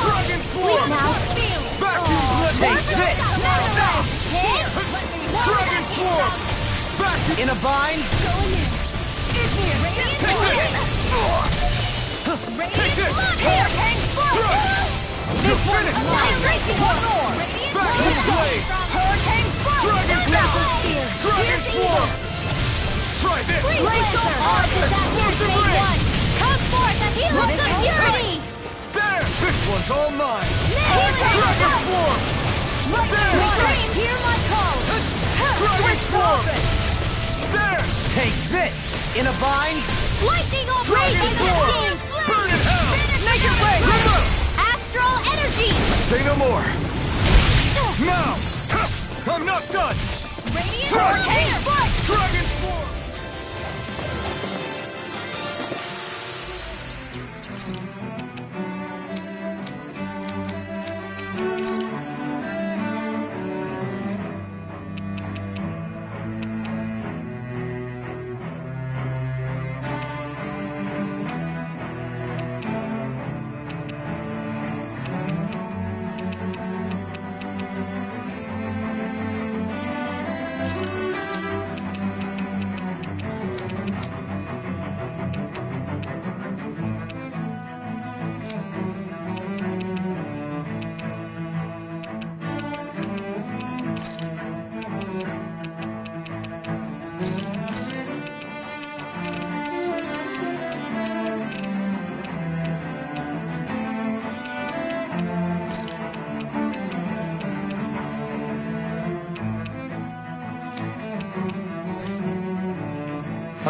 Dragon Form! Vacuum Blade! Take this! Dragon Form! Vacuum! In a bind? Take this! Here! Hang You're finished! One more! Vacuum Blade! Hurricane Strike! Dragon Form! Dragon Form! Try this! All disasters day one! Come forth and heal us of fury! There! This one's all mine! Healing Dragon Form! There! Hear my call! Dragon Form! There! Take this! In a bind? Lightning of Dragon raging Form! cascade! Burn in hell! Make it way! Remember! Astral energy! Say no more! Now! I'm not done! Radiant Hurricane Strike! Dragon Form!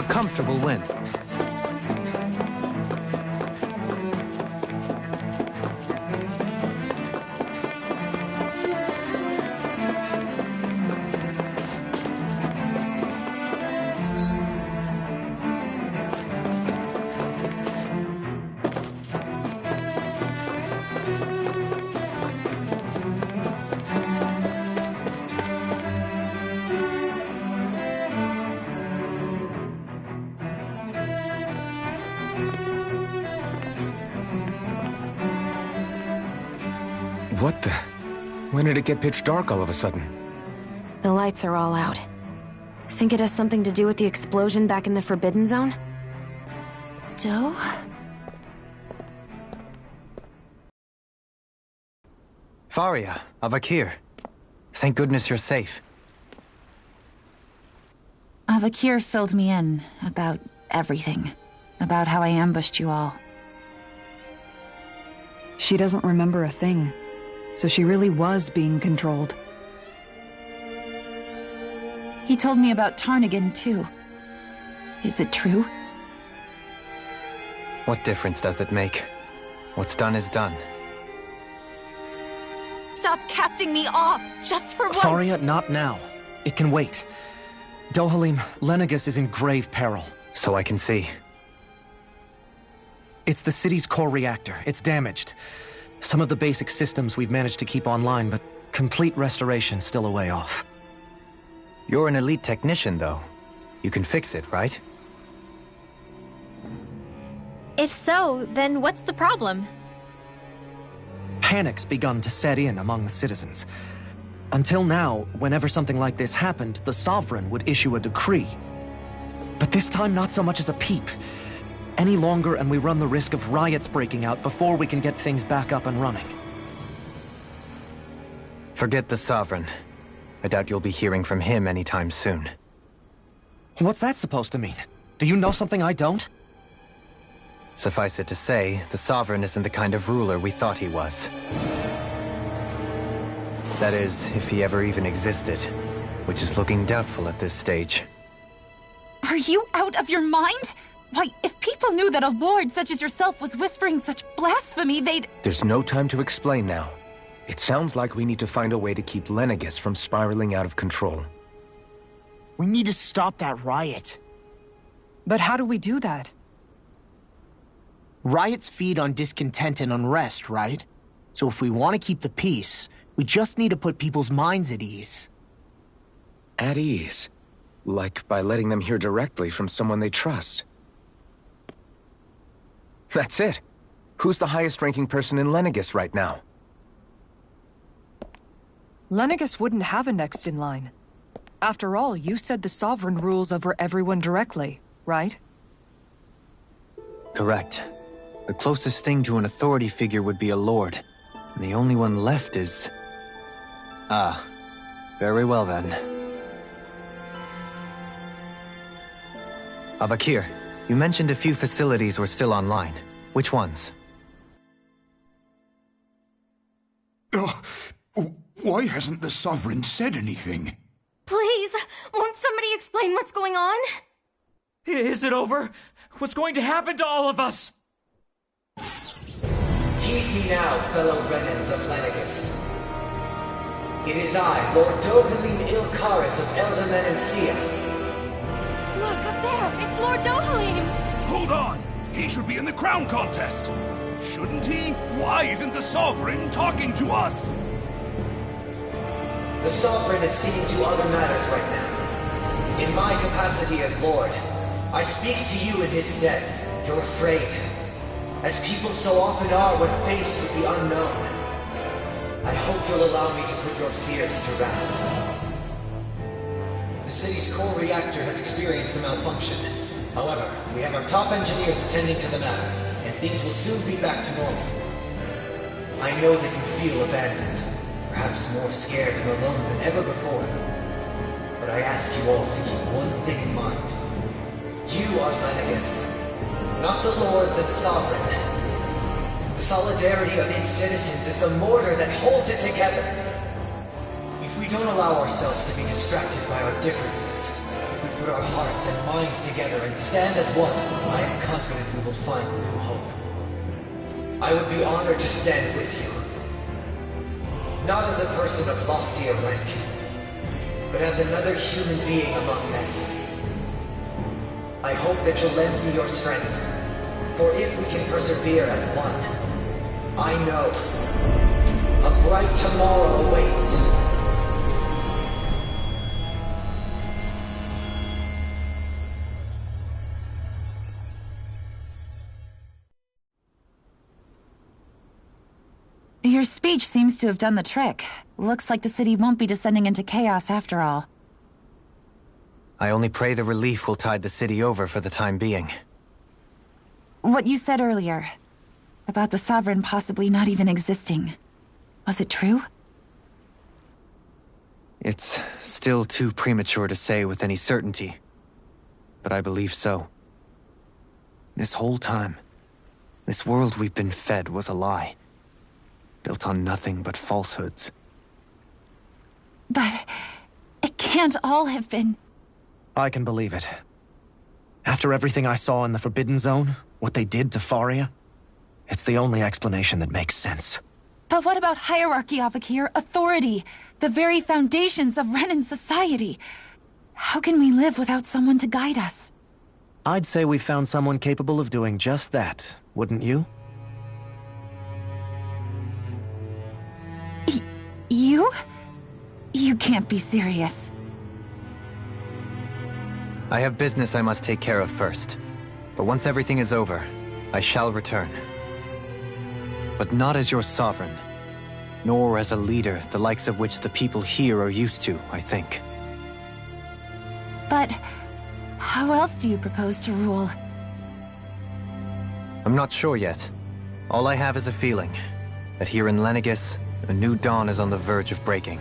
A comfortable win. What the? When did it get pitch dark all of a sudden? The lights are all out. Think it has something to do with the explosion back in the Forbidden Zone? Doe? Faria, Avakir. Thank goodness you're safe. Avakir filled me in about everything. About how I ambushed you all. She doesn't remember a thing, so she really was being controlled. He told me about Tarnigan, too. Is it true? What difference does it make? What's done is done. Stop casting me off, just for once! Faria, not now. It can wait. Dohalim, Lenegus is in grave peril. So I can see. It's the city's core reactor. It's damaged. Some of the basic systems we've managed to keep online, but complete restoration's still a way off. You're an elite technician, though. You can fix it, right? If so, then what's the problem? Panic's begun to set in among the citizens. Until now, whenever something like this happened, the Sovereign would issue a decree. But this time, not so much as a peep. Any longer and we run the risk of riots breaking out before we can get things back up and running. Forget the Sovereign. I doubt you'll be hearing from him anytime soon. What's that supposed to mean? Do you know something I don't? Suffice it to say, the Sovereign isn't the kind of ruler we thought he was. That is, if he ever even existed, which is looking doubtful at this stage. Are you out of your mind? Why, if people knew that a lord such as yourself was whispering such blasphemy, they'd— There's no time to explain now. It sounds like we need to find a way to keep Lenegus from spiraling out of control. We need to stop that riot. But how do we do that? Riots feed on discontent and unrest, right? So if we want to keep the peace, we just need to put people's minds at ease. At ease? Like by letting them hear directly from someone they trust. That's it. Who's the highest-ranking person in Lenegus right now? Lenegus wouldn't have a next in line. After all, you said the Sovereign rules over everyone directly, right? Correct. The closest thing to an authority figure would be a lord. And the only one left is... Ah. Very well then. Avakir, you mentioned a few facilities were still online. Which ones? Why hasn't the Sovereign said anything? Please, won't somebody explain what's going on? Is it over? What's going to happen to all of us? Heed me now, fellow Renans of Lenegus. It is I, Lord Dohalim Ilkaris of Eldaman and Sia. Look, up there! It's Lord Dohalim! Hold on! He should be in the crown contest! Shouldn't he? Why isn't the Sovereign talking to us? The Sovereign is seeing to other matters right now. In my capacity as Lord, I speak to you in his stead. You're afraid. As people so often are when faced with the unknown. I hope you'll allow me to put your fears to rest. The city's core reactor has experienced a malfunction. However, we have our top engineers attending to the matter, and things will soon be back to normal. I know that you feel abandoned, perhaps more scared and alone than ever before. But I ask you all to keep one thing in mind. You are Lenegus, not the Lords and Sovereign. The solidarity of its citizens is the mortar that holds it together. If we don't allow ourselves to be distracted by our differences, if we put our hearts and minds together and stand as one, I am confident we will find new hope. I would be honored to stand with you. Not as a person of loftier rank, but as another human being among many. I hope that you'll lend me your strength, for if we can persevere as one, I know a bright tomorrow awaits. Your speech seems to have done the trick. Looks like the city won't be descending into chaos after all. I only pray the relief will tide the city over for the time being. What you said earlier, about the Sovereign possibly not even existing, was it true? It's still too premature to say with any certainty, but I believe so. This whole time, this world we've been fed was a lie, built on nothing but falsehoods. But it can't all have been... I can believe it. After everything I saw in the Forbidden Zone, what they did to Faria, it's the only explanation that makes sense. But what about hierarchy, Avakir? Authority? The very foundations of Renan society? How can we live without someone to guide us? I'd say we found someone capable of doing just that, wouldn't you? You? You can't be serious. I have business I must take care of first. But once everything is over, I shall return. But not as your sovereign, nor as a leader the likes of which the people here are used to, I think. But how else do you propose to rule? I'm not sure yet. All I have is a feeling that here in Lenegis, a new dawn is on the verge of breaking.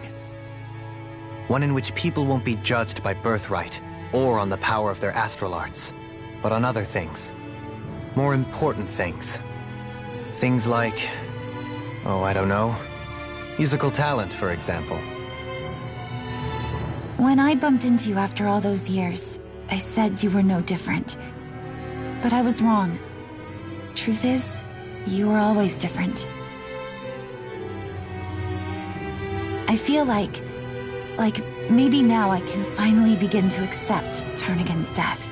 One in which people won't be judged by birthright or on the power of their astral arts, but on other things. More important things. Things like, oh, I don't know, musical talent, for example. When I bumped into you after all those years, I said you were no different. But I was wrong. Truth is, you were always different. I feel like maybe now I can finally begin to accept turn against death.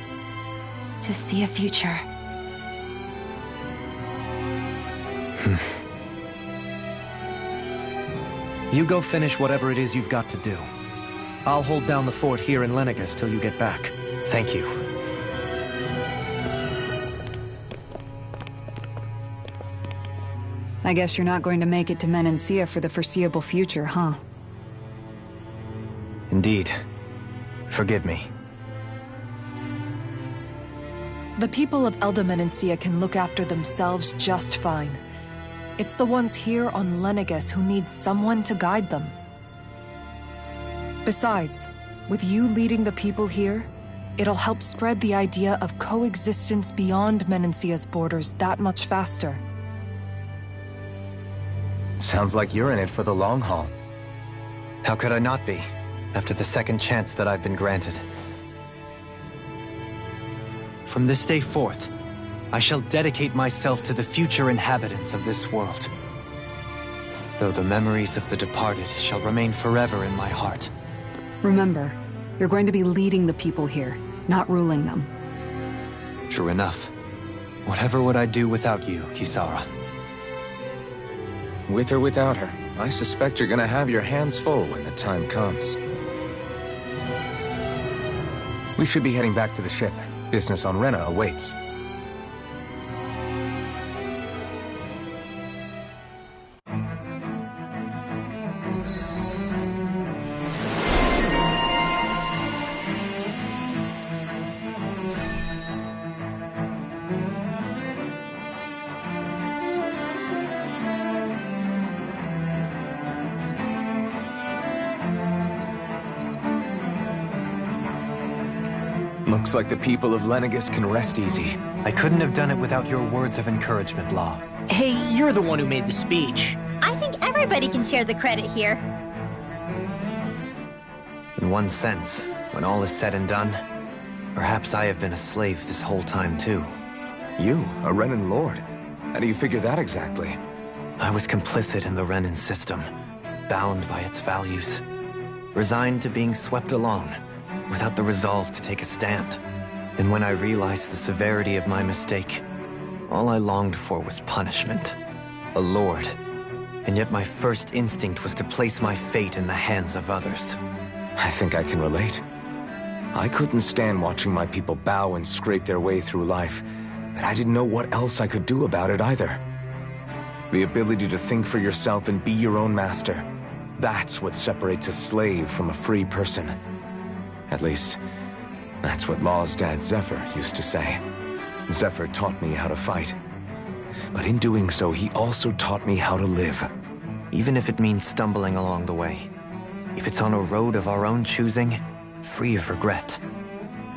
To see a future. You go finish whatever it is you've got to do. I'll hold down the fort here in Lenegis till you get back. Thank you. I guess you're not going to make it to Menancia for the foreseeable future, huh? Indeed. Forgive me. The people of Elda Menancia can look after themselves just fine. It's the ones here on Lenegis who need someone to guide them. Besides, with you leading the people here, it'll help spread the idea of coexistence beyond Menancia's borders that much faster. Sounds like you're in it for the long haul. How could I not be, after the second chance that I've been granted? From this day forth, I shall dedicate myself to the future inhabitants of this world. Though the memories of the departed shall remain forever in my heart. Remember, you're going to be leading the people here, not ruling them. True enough. Whatever would I do without you, Kisara? With or without her, I suspect you're gonna have your hands full when the time comes. We should be heading back to the ship. Business on Rena awaits. Looks like the people of Lenegis can rest easy. I couldn't have done it without your words of encouragement, Law. Hey, you're the one who made the speech. I think everybody can share the credit here. In one sense, when all is said and done, Perhaps I have been a slave this whole time too. You, a Renan Lord? How do you figure that exactly? I was complicit in the Renan system, bound by its values, resigned to being swept along, without the resolve to take a stand. And when I realized the severity of my mistake, all I longed for was punishment. A lord. And yet my first instinct was to place my fate in the hands of others. I think I can relate. I couldn't stand watching my people bow and scrape their way through life, but I didn't know what else I could do about it either. The ability to think for yourself and be your own master. That's what separates a slave from a free person. At least, that's what Law's dad Zephyr used to say. Zephyr taught me how to fight. But in doing so, he also taught me how to live. Even if it means stumbling along the way. If it's on a road of our own choosing, free of regret.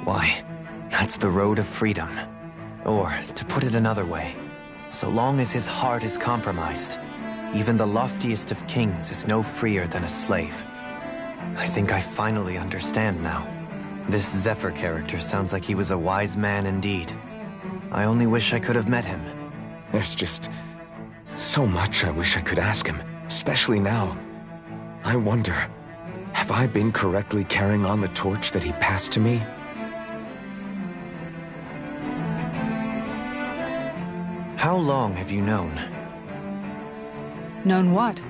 Why, that's the road of freedom. Or, to put it another way, so long as his heart is compromised, even the loftiest of kings is no freer than a slave. I think I finally understand now. This Zephyr character sounds like he was a wise man indeed. I only wish I could have met him. There's just so much I wish I could ask him, especially now. I wonder, have I been correctly carrying on the torch that he passed to me? How long have you known? Known what?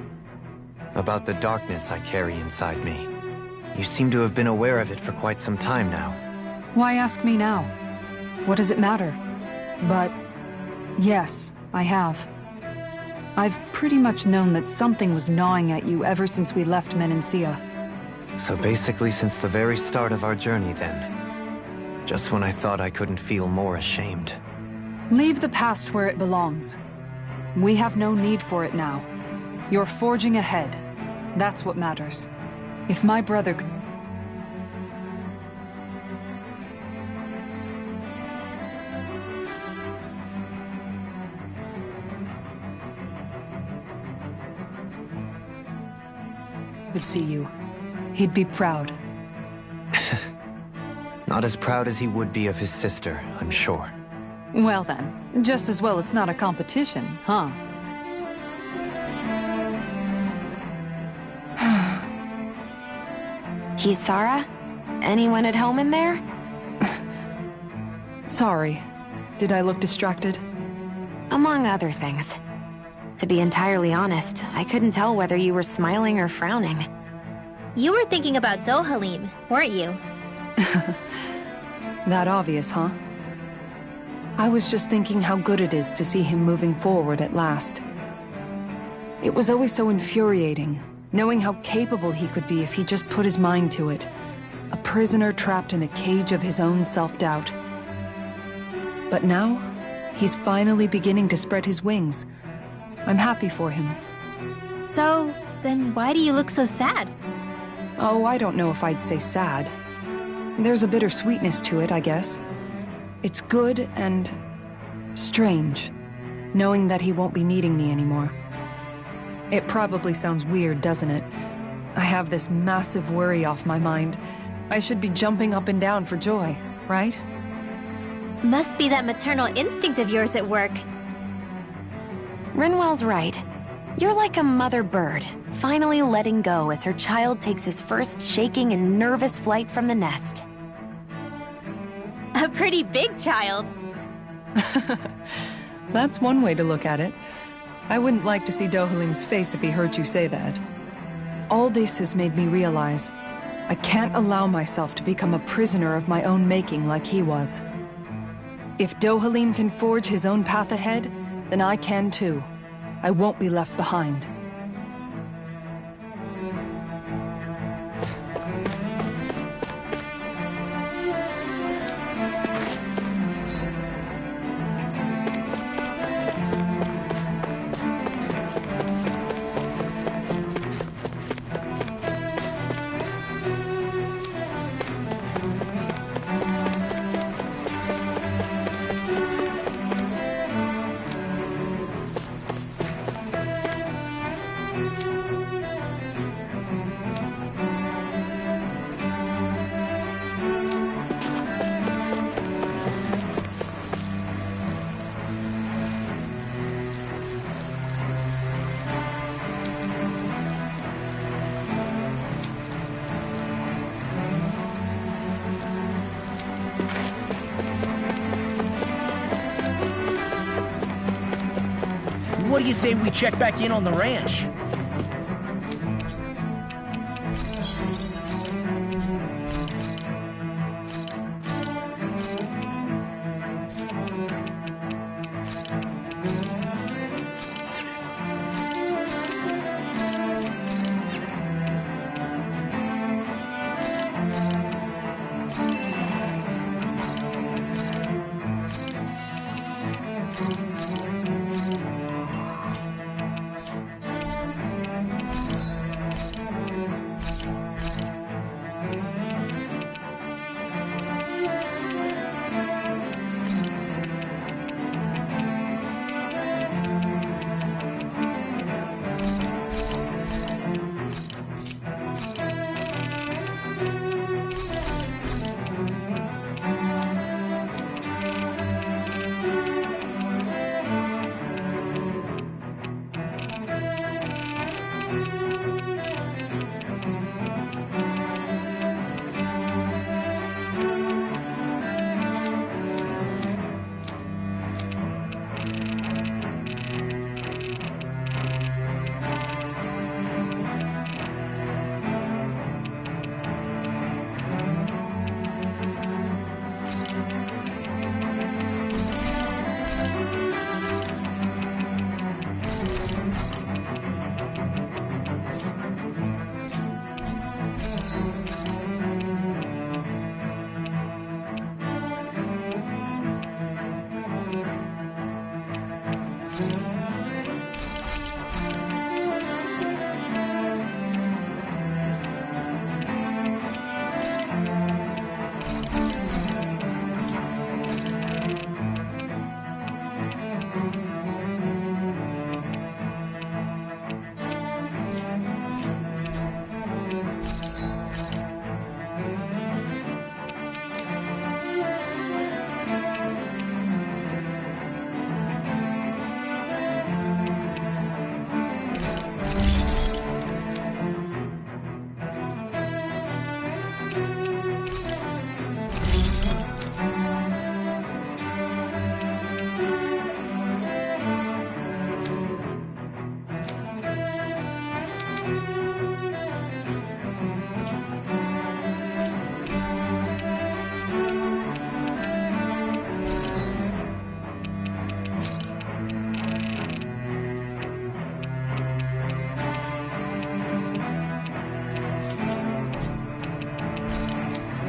About the darkness I carry inside me. You seem to have been aware of it for quite some time now. Why ask me now? What does it matter? But yes, I have. I've pretty much known that something was gnawing at you ever since we left Menancia. So basically since the very start of our journey then. Just when I thought I couldn't feel more ashamed. Leave the past where it belongs. We have no need for it now. You're forging ahead. That's what matters. If my brother could... could see you, he'd be proud. Not as proud as he would be of his sister, I'm sure. Well then, just as well it's not a competition, huh? Kisara? Anyone at home in there? Sorry. Did I look distracted? Among other things. To be entirely honest, I couldn't tell whether you were smiling or frowning. You were thinking about Dohalim, weren't you? That obvious, huh? I was just thinking how good it is to see him moving forward at last. It was always so infuriating, knowing how capable he could be if he just put his mind to it. A prisoner trapped in a cage of his own self-doubt. But now, he's finally beginning to spread his wings. I'm happy for him. So, then why do you look so sad? Oh, I don't know if I'd say sad. There's a bittersweetness to it, I guess. It's good and strange, knowing that he won't be needing me anymore. It probably sounds weird, doesn't it? I have this massive worry off my mind. I should be jumping up and down for joy, right? Must be that maternal instinct of yours at work. Rinwell's right. You're like a mother bird, finally letting go as her child takes his first shaking and nervous flight from the nest. A pretty big child. That's one way to look at it. I wouldn't like to see Dohalim's face if he heard you say that. All this has made me realize I can't allow myself to become a prisoner of my own making like he was. If Dohalim can forge his own path ahead, then I can too. I won't be left behind. What do you say we check back in on the ranch?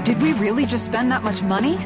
Did we really just spend that much money?